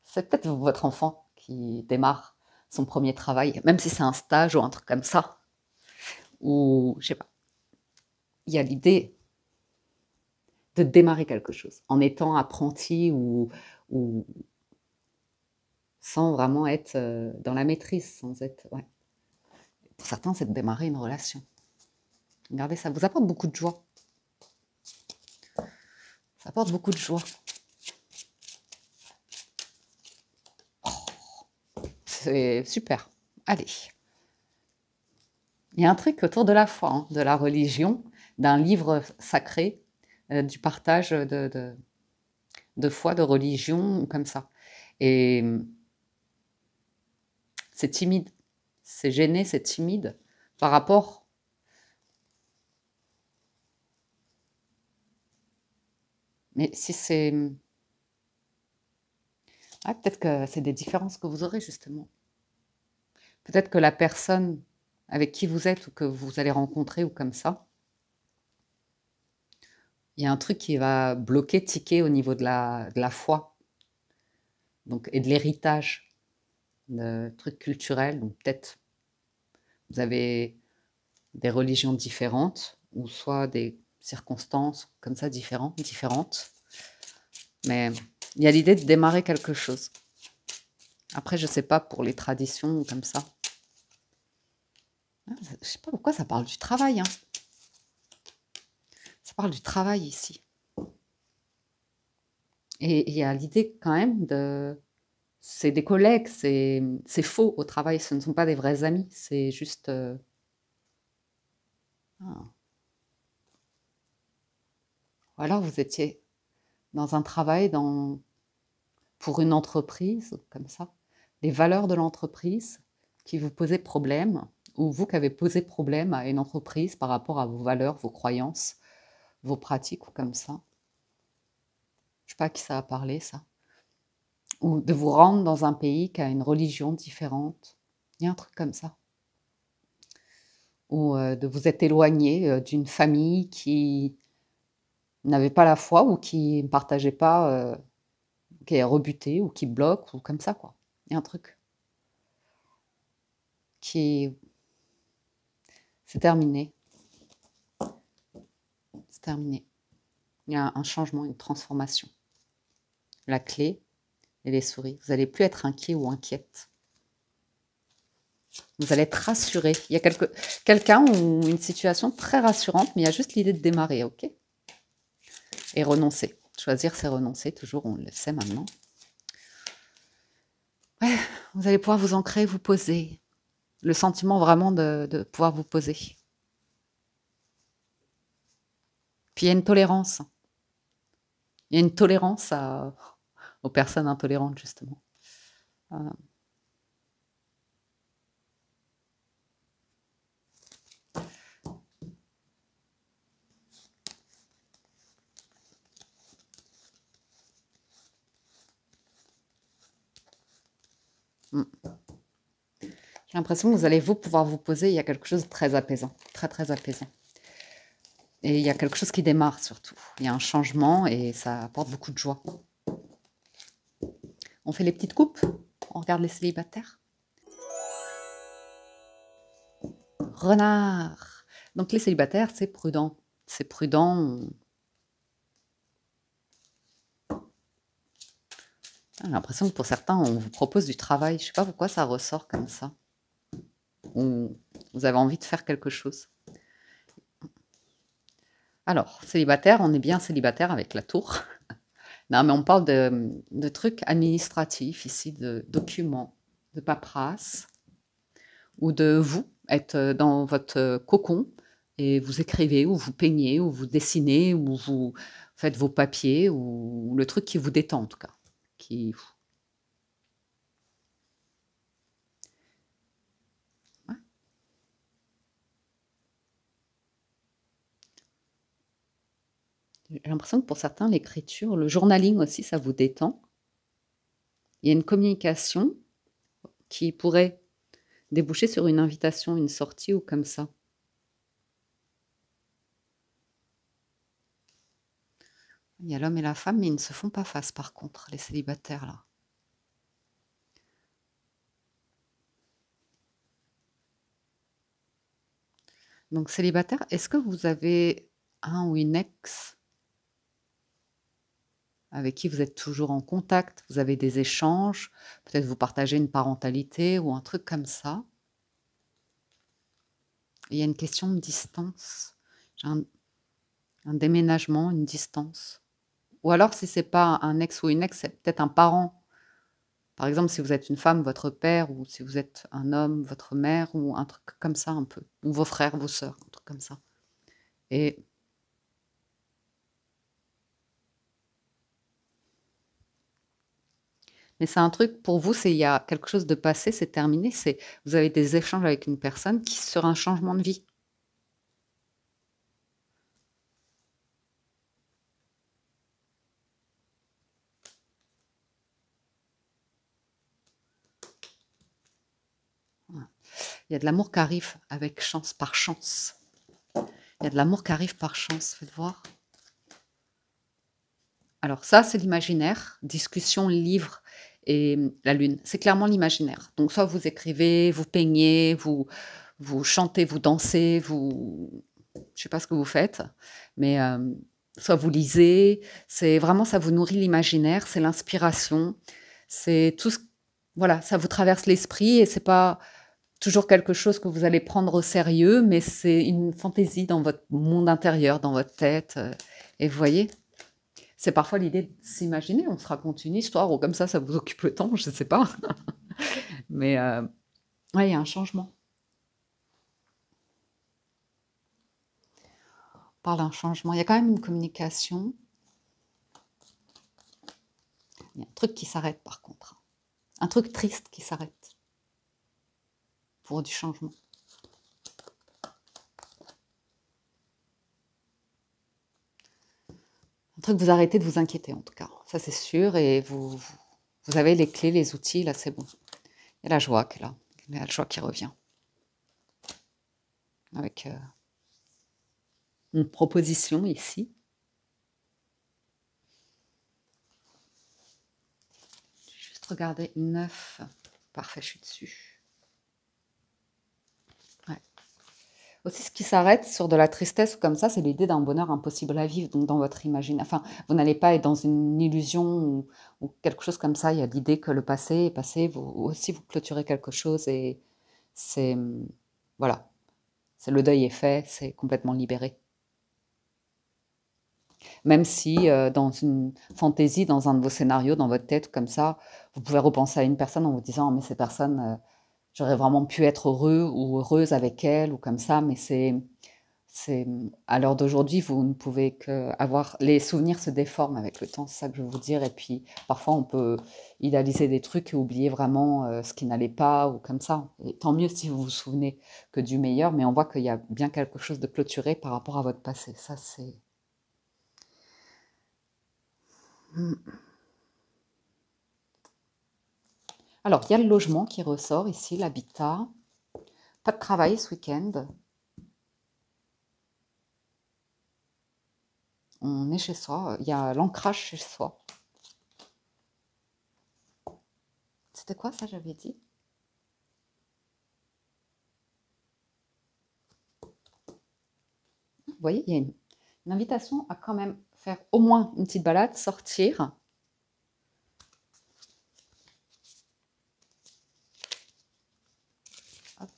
Speaker 1: C'est peut-être votre enfant qui démarre son premier travail, même si c'est un stage ou un truc comme ça. Ou, je sais pas. Il y a l'idée de démarrer quelque chose en étant apprenti ou sans vraiment être dans la maîtrise, sans être... Ouais. Pour certains, c'est de démarrer une relation. Regardez, ça vous apporte beaucoup de joie. Ça apporte beaucoup de joie. Oh, c'est super. Allez. Il y a un truc autour de la foi, hein, de la religion, d'un livre sacré, du partage de foi, de religion, comme ça. Et c'est timide, c'est gêné, c'est timide par rapport... Mais si c'est... Ah, peut-être que c'est des différences que vous aurez, justement. Peut-être que la personne avec qui vous êtes ou que vous allez rencontrer ou comme ça, il y a un truc qui va bloquer, tiquer au niveau de la foi. Donc, et de l'héritage, de trucs culturels. Donc peut-être vous avez des religions différentes ou soit des circonstances comme ça différentes. Mais il y a l'idée de démarrer quelque chose. Après, je ne sais pas pour les traditions ou comme ça. Je ne sais pas pourquoi ça parle du travail. Hein. Ça parle du travail ici. Et il y a l'idée quand même de... C'est des collègues, c'est faux au travail, ce ne sont pas des vrais amis, c'est juste... Ou alors vous étiez dans un travail pour une entreprise, comme ça, les valeurs de l'entreprise qui vous posaient problème, ou vous qui avez posé problème à une entreprise par rapport à vos valeurs, vos croyances, vos pratiques, ou comme ça. Je ne sais pas à qui ça a parlé, ça. Ou de vous rendre dans un pays qui a une religion différente. Il y a un truc comme ça. Ou de vous être éloigné d'une famille qui n'avait pas la foi ou qui ne partageait pas, qui est rebutée ou qui bloque, ou comme ça, quoi. Il y a un truc qui... C'est terminé. C'est terminé. Il y a un changement, une transformation. La clé et les souris. Vous n'allez plus être inquiet ou inquiète. Vous allez être rassuré. Il y a quelqu'un ou une situation très rassurante, mais il y a juste l'idée de démarrer, ok? Et renoncer. Choisir, c'est renoncer. Toujours, on le sait maintenant. Ouais, vous allez pouvoir vous ancrer, vous poser. Le sentiment vraiment de pouvoir vous poser. Puis il y a une tolérance. Il y a une tolérance aux personnes intolérantes, justement. Mm. J'ai l'impression que vous allez pouvoir vous poser, il y a quelque chose de très apaisant, très très apaisant. Et il y a quelque chose qui démarre surtout. Il y a un changement et ça apporte beaucoup de joie. On fait les petites coupes, on regarde les célibataires. Renard. Donc les célibataires, c'est prudent. C'est prudent. J'ai l'impression que pour certains, on vous propose du travail. Je ne sais pas pourquoi ça ressort comme ça. Ou vous avez envie de faire quelque chose. Alors, célibataire, on est bien célibataire avec la tour. Non, mais on parle de trucs administratifs ici, de documents, de paperasse, ou de vous, être dans votre cocon, et vous écrivez, ou vous peignez, ou vous dessinez, ou vous faites vos papiers, ou le truc qui vous détend en tout cas. Qui... Ouais. J'ai l'impression que pour certains, l'écriture, le journaling aussi, ça vous détend. Il y a une communication qui pourrait déboucher sur une invitation, une sortie ou comme ça. Il y a l'homme et la femme, mais ils ne se font pas face par contre, les célibataires là. Donc célibataire, est-ce que vous avez un ou une ex avec qui vous êtes toujours en contact, vous avez des échanges, peut-être vous partagez une parentalité ou un truc comme ça? Il y a une question de distance. J'ai un déménagement, une distance. Ou alors si c'est pas un ex ou une ex, c'est peut-être un parent. Par exemple, si vous êtes une femme, votre père, ou si vous êtes un homme, votre mère, ou un truc comme ça un peu. Ou vos frères, vos sœurs, un truc comme ça. Et mais c'est un truc pour vous, c'est il y a quelque chose de passé, c'est terminé, c'est vous avez des échanges avec une personne qui sera un changement de vie. Voilà. Il y a de l'amour qui arrive avec chance, par chance. Il y a de l'amour qui arrive par chance, faites voir. Alors ça, c'est l'imaginaire, discussion, livre et la lune. C'est clairement l'imaginaire. Donc soit vous écrivez, vous peignez, vous chantez, vous dansez, je sais pas ce que vous faites, mais soit vous lisez. C'est vraiment, ça vous nourrit l'imaginaire, c'est l'inspiration, c'est tout ce, voilà, ça vous traverse l'esprit et c'est pas toujours quelque chose que vous allez prendre au sérieux, mais c'est une fantaisie dans votre monde intérieur, dans votre tête. Et vous voyez, c'est parfois l'idée de s'imaginer, on se raconte une histoire ou comme ça vous occupe le temps, je ne sais pas. Mais ouais, il y a un changement. On parle d'un changement. Il y a quand même une communication. Il y a un truc qui s'arrête par contre. Un truc triste qui s'arrête. Pour du changement. Un truc, vous arrêtez de vous inquiéter en tout cas. Ça c'est sûr. Et vous avez les clés, les outils, là c'est bon. Il y a la joie qui est là. Il y a la joie qui revient. Avec une proposition ici. Juste regarder 9. Parfait, je suis dessus. Ouais. Aussi, ce qui s'arrête sur de la tristesse ou comme ça, c'est l'idée d'un bonheur impossible à vivre. Donc, dans votre imaginaire, enfin, vous n'allez pas être dans une illusion ou quelque chose comme ça. Il y a l'idée que le passé est passé. Vous aussi, vous clôturez quelque chose et c'est, voilà, c'est le deuil est fait, c'est complètement libéré. Même si dans une fantaisie, dans un de vos scénarios, dans votre tête, comme ça, vous pouvez repenser à une personne en vous disant, oh, mais cette personne, j'aurais vraiment pu être heureux ou heureuse avec elle ou comme ça, mais à l'heure d'aujourd'hui, vous ne pouvez que avoir, les souvenirs se déforment avec le temps, c'est ça que je veux vous dire, et puis parfois on peut idéaliser des trucs et oublier vraiment ce qui n'allait pas ou comme ça, et tant mieux si vous vous souvenez que du meilleur, mais on voit qu'il y a bien quelque chose de clôturé par rapport à votre passé, ça c'est... Alors, il y a le logement qui ressort ici, l'habitat. Pas de travail ce week-end. On est chez soi. Il y a l'ancrage chez soi. C'était quoi ça, j'avais dit? Vous voyez, il y a une invitation à quand même faire au moins une petite balade, sortir. Hop.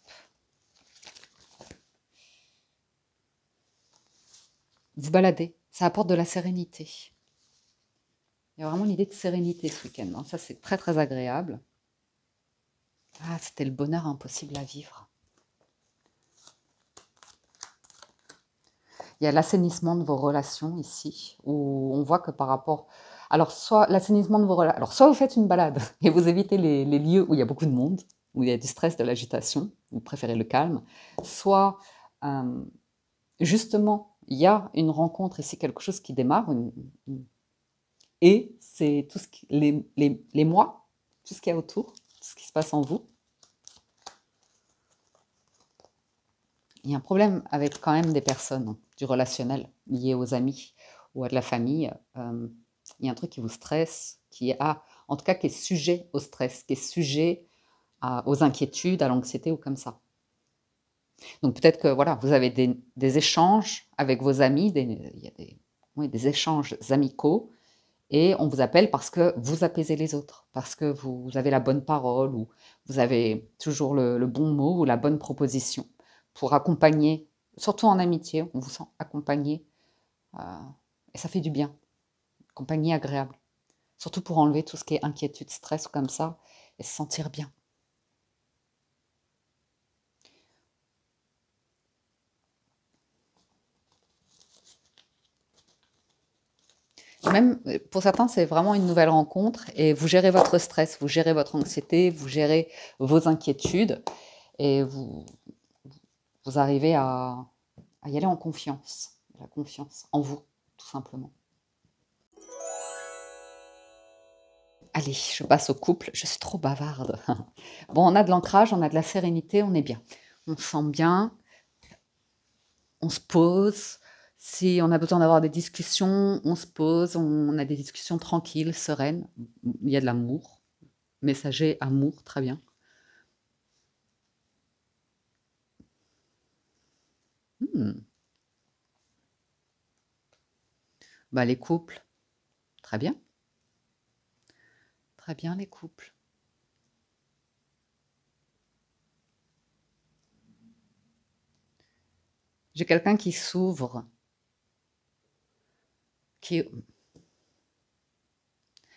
Speaker 1: Vous balader, ça apporte de la sérénité. Il y a vraiment l'idée de sérénité ce week-end, hein. Ça, c'est très très agréable. Ah, c'était le bonheur impossible à vivre. Il y a l'assainissement de vos relations ici, où on voit que par rapport... Alors, soit l'assainissement de vos relations... Alors, soit vous faites une balade et vous évitez les lieux où il y a beaucoup de monde, où il y a du stress, de l'agitation, vous préférez le calme, soit, justement, il y a une rencontre ici, quelque chose qui démarre, et c'est tout ce qui, les mois, tout ce qu'il y a autour, tout ce qui se passe en vous. Il y a un problème avec quand même des personnes, du relationnel, lié aux amis ou à de la famille. Il y a un truc qui vous stresse, en tout cas qui est sujet au stress, qui est sujet aux inquiétudes, à l'anxiété ou comme ça. Donc peut-être que voilà, vous avez des échanges avec vos amis, il y a des échanges amicaux, et on vous appelle parce que vous apaisez les autres, parce que vous avez la bonne parole, ou vous avez toujours le bon mot ou la bonne proposition pour accompagner, surtout en amitié, on vous sent accompagné, et ça fait du bien, compagnie agréable, surtout pour enlever tout ce qui est inquiétude, stress ou comme ça, et se sentir bien. Même pour certains, c'est vraiment une nouvelle rencontre et vous gérez votre stress, vous gérez votre anxiété, vous gérez vos inquiétudes et vous arrivez à y aller en confiance, la confiance en vous, tout simplement. Allez, je passe au couple, je suis trop bavarde. Bon, on a de l'ancrage, on a de la sérénité, on est bien. On se sent bien, on se pose. Si on a besoin d'avoir des discussions, on se pose, on a des discussions tranquilles, sereines. Il y a de l'amour, messager, amour, très bien. Bah, les couples, très bien. Très bien les couples. J'ai quelqu'un qui s'ouvre,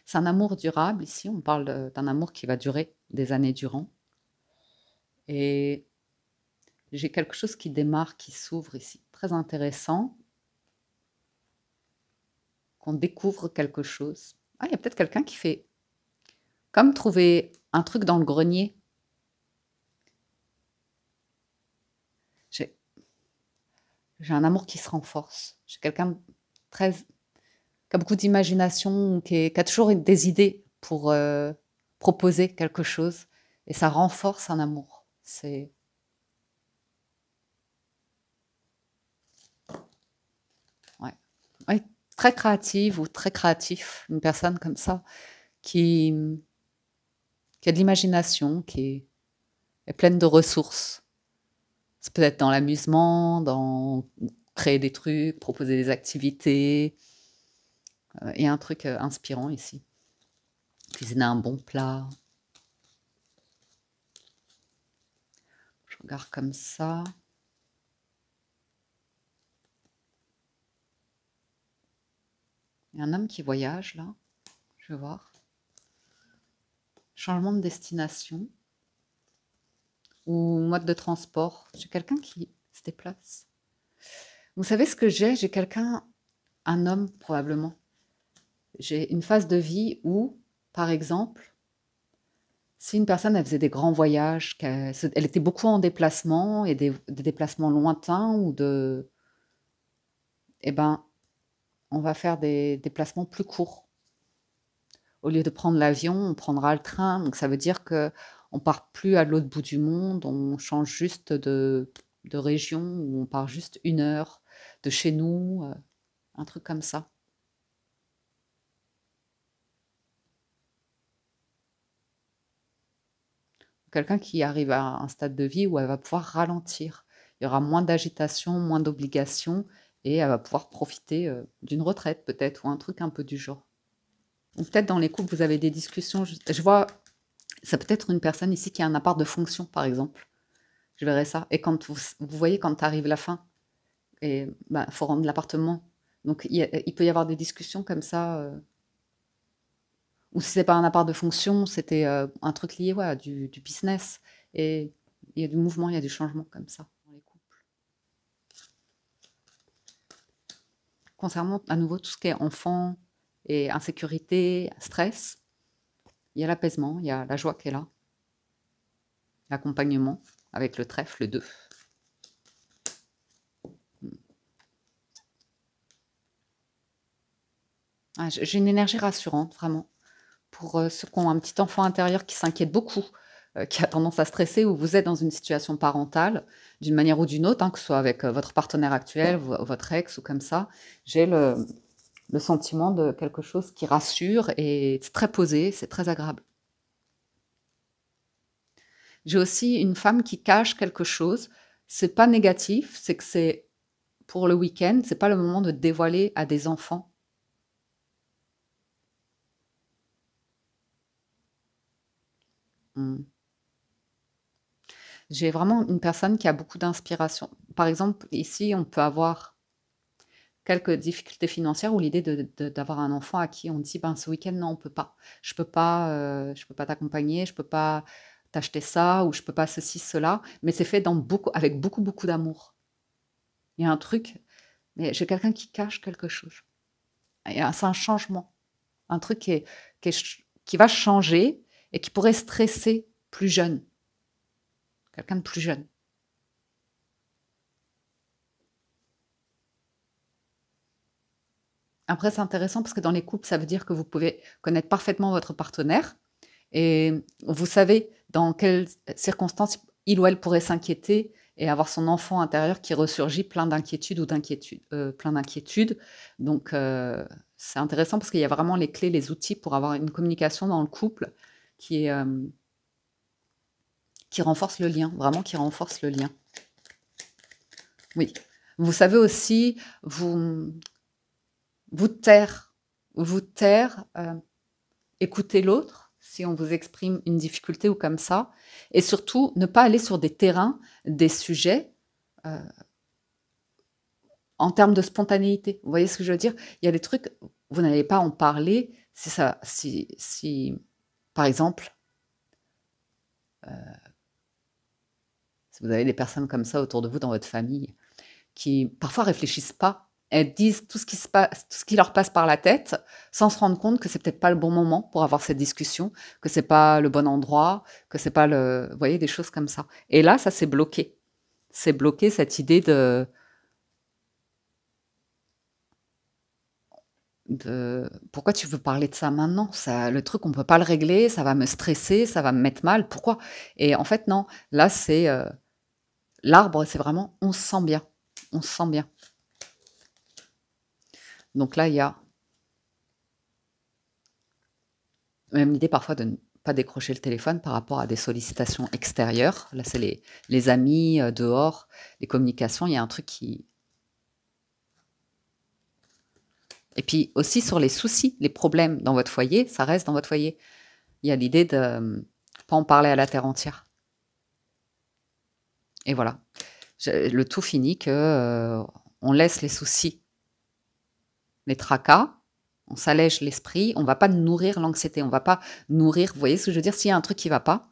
Speaker 1: c'est un amour durable ici, on parle d'un amour qui va durer des années durant. Et j'ai quelque chose qui démarre, qui s'ouvre ici, très intéressant, qu'on découvre quelque chose. Ah, il y a peut-être quelqu'un qui fait comme trouver un truc dans le grenier. J'ai un amour qui se renforce. J'ai quelqu'un très, qui a beaucoup d'imagination, qui a toujours des idées pour proposer quelque chose. Et ça renforce un amour. C'est... Ouais. Ouais, très créative ou très créatif, une personne comme ça, qui a de l'imagination, qui est pleine de ressources. C'est peut-être dans l'amusement, dans créer des trucs, proposer des activités. Et un truc inspirant ici. Cuisiner un bon plat. Je regarde comme ça. Il y a un homme qui voyage là. Je vais voir. Changement de destination. Ou mode de transport. J'ai quelqu'un qui se déplace. Vous savez ce que j'ai? J'ai quelqu'un, un homme probablement. J'ai une phase de vie où, par exemple, si une personne elle faisait des grands voyages, elle était beaucoup en déplacement et des déplacements lointains ou de... Eh ben, on va faire des déplacements plus courts Au lieu de prendre l'avion, on prendra le train. Donc ça veut dire que on part plus à l'autre bout du monde, on change juste de région, ou on part juste 1 heure de chez nous, un truc comme ça. Quelqu'un qui arrive à un stade de vie où elle va pouvoir ralentir. Il y aura moins d'agitation, moins d'obligations, et elle va pouvoir profiter d'une retraite peut-être, ou un truc un peu du genre. Ou peut-être dans les couples, vous avez des discussions. Je vois, ça peut être une personne ici qui a un appart de fonction, par exemple. Je verrai ça. Et quand vous voyez, quand arrive la fin, et bah, faut rendre l'appartement. Donc il peut y avoir des discussions comme ça. Ou si c'est pas un appart de fonction, c'était un truc lié, ouais, à du business. Et il y a du mouvement, il y a du changement comme ça dans les couples. Concernant à nouveau tout ce qui est enfant et insécurité, stress, il y a l'apaisement, il y a la joie qui est là, l'accompagnement avec le trèfle, le 2. Ah, j'ai une énergie rassurante, vraiment. Pour ceux qui ont un petit enfant intérieur qui s'inquiète beaucoup, qui a tendance à stresser, ou vous êtes dans une situation parentale, d'une manière ou d'une autre, hein, que ce soit avec votre partenaire actuel, votre ex ou comme ça, j'ai le sentiment de quelque chose qui rassure, et c'est très posé, c'est très agréable. J'ai aussi une femme qui cache quelque chose. C'est pas négatif, c'est que c'est pour le week-end, c'est pas le moment de dévoiler à des enfants. Hmm. J'ai vraiment une personne qui a beaucoup d'inspiration. Par exemple, ici, on peut avoir quelques difficultés financières, ou l'idée d'avoir un enfant à qui on dit ben, ce week-end, non, on peut pas. Je peux pas t'accompagner, je peux pas t'acheter ça, ou je peux pas ceci, cela. Mais c'est fait avec beaucoup, beaucoup d'amour. Il y a un truc, mais j'ai quelqu'un qui cache quelque chose. C'est un changement. Un truc qui va changer et qui pourrait stresser plus jeune. Quelqu'un de plus jeune. Après, c'est intéressant parce que dans les couples, ça veut dire que vous pouvez connaître parfaitement votre partenaire, et vous savez dans quelles circonstances il ou elle pourrait s'inquiéter et avoir son enfant intérieur qui ressurgit plein d'inquiétudes plein d'inquiétudes. Donc, c'est intéressant parce qu'il y a vraiment les clés, les outils pour avoir une communication dans le couple qui renforce le lien, vraiment qui renforce le lien. Oui. Vous savez aussi vous taire, écouter l'autre si on vous exprime une difficulté ou comme ça, et surtout ne pas aller sur des terrains, des sujets en termes de spontanéité. Vous voyez ce que je veux dire? Il y a des trucs, vous n'allez pas en parler si par exemple, si vous avez des personnes comme ça autour de vous dans votre famille, qui parfois réfléchissent pas, elles disent tout ce qui leur passe par la tête, sans se rendre compte que c'est peut-être pas le bon moment pour avoir cette discussion, que c'est pas le bon endroit, que c'est pas vous voyez, des choses comme ça. Et là, ça s'est bloqué. C'est bloqué, cette idée de pourquoi tu veux parler de ça maintenant? Ça, le truc, on peut pas le régler, ça va me stresser, ça va me mettre mal. Pourquoi? Et en fait, non. Là, c'est l'arbre, c'est vraiment, on se sent bien, on se sent bien. Donc là, il y a même l'idée parfois de ne pas décrocher le téléphone par rapport à des sollicitations extérieures. Là, c'est les amis, dehors, les communications. Il y a un truc qui... Et puis aussi sur les soucis, les problèmes dans votre foyer, ça reste dans votre foyer. Il y a l'idée de ne pas en parler à la terre entière. Et voilà. Le tout finit que on laisse les soucis, les tracas, on s'allège l'esprit, on ne va pas nourrir l'anxiété, on ne va pas nourrir, vous voyez ce que je veux dire, s'il y a un truc qui ne va pas,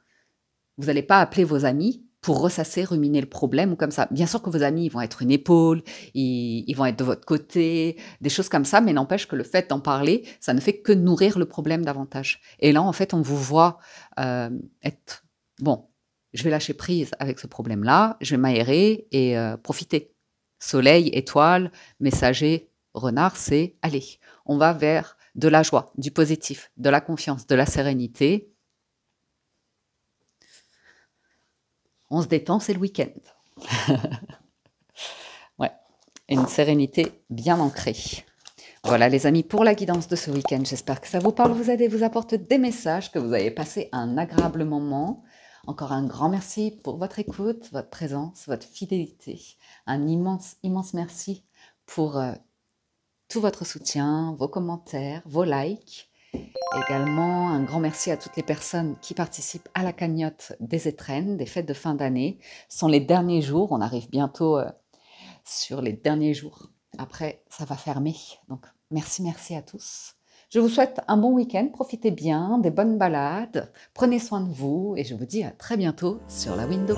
Speaker 1: vous n'allez pas appeler vos amis pour ressasser, ruminer le problème ou comme ça. Bien sûr que vos amis, ils vont être une épaule, ils vont être de votre côté, des choses comme ça, mais n'empêche que le fait d'en parler, ça ne fait que nourrir le problème davantage. Et là, en fait, on vous voit être, bon, je vais lâcher prise avec ce problème-là, je vais m'aérer et profiter. Soleil, étoile, messager, renard, c'est, allez, on va vers de la joie, du positif, de la confiance, de la sérénité. On se détend, c'est le week-end. Ouais, une sérénité bien ancrée. Voilà les amis pour la guidance de ce week-end. J'espère que ça vous parle, vous aide et vous apporte des messages, que vous avez passé un agréable moment. Encore un grand merci pour votre écoute, votre présence, votre fidélité. Un immense, immense merci pour tout votre soutien, vos commentaires, vos likes. Également, un grand merci à toutes les personnes qui participent à la cagnotte des étrennes, des fêtes de fin d'année. Ce sont les derniers jours, on arrive bientôt sur les derniers jours. Après, ça va fermer. Donc, merci à tous. Je vous souhaite un bon week-end, profitez bien, des bonnes balades, prenez soin de vous et je vous dis à très bientôt sur la window.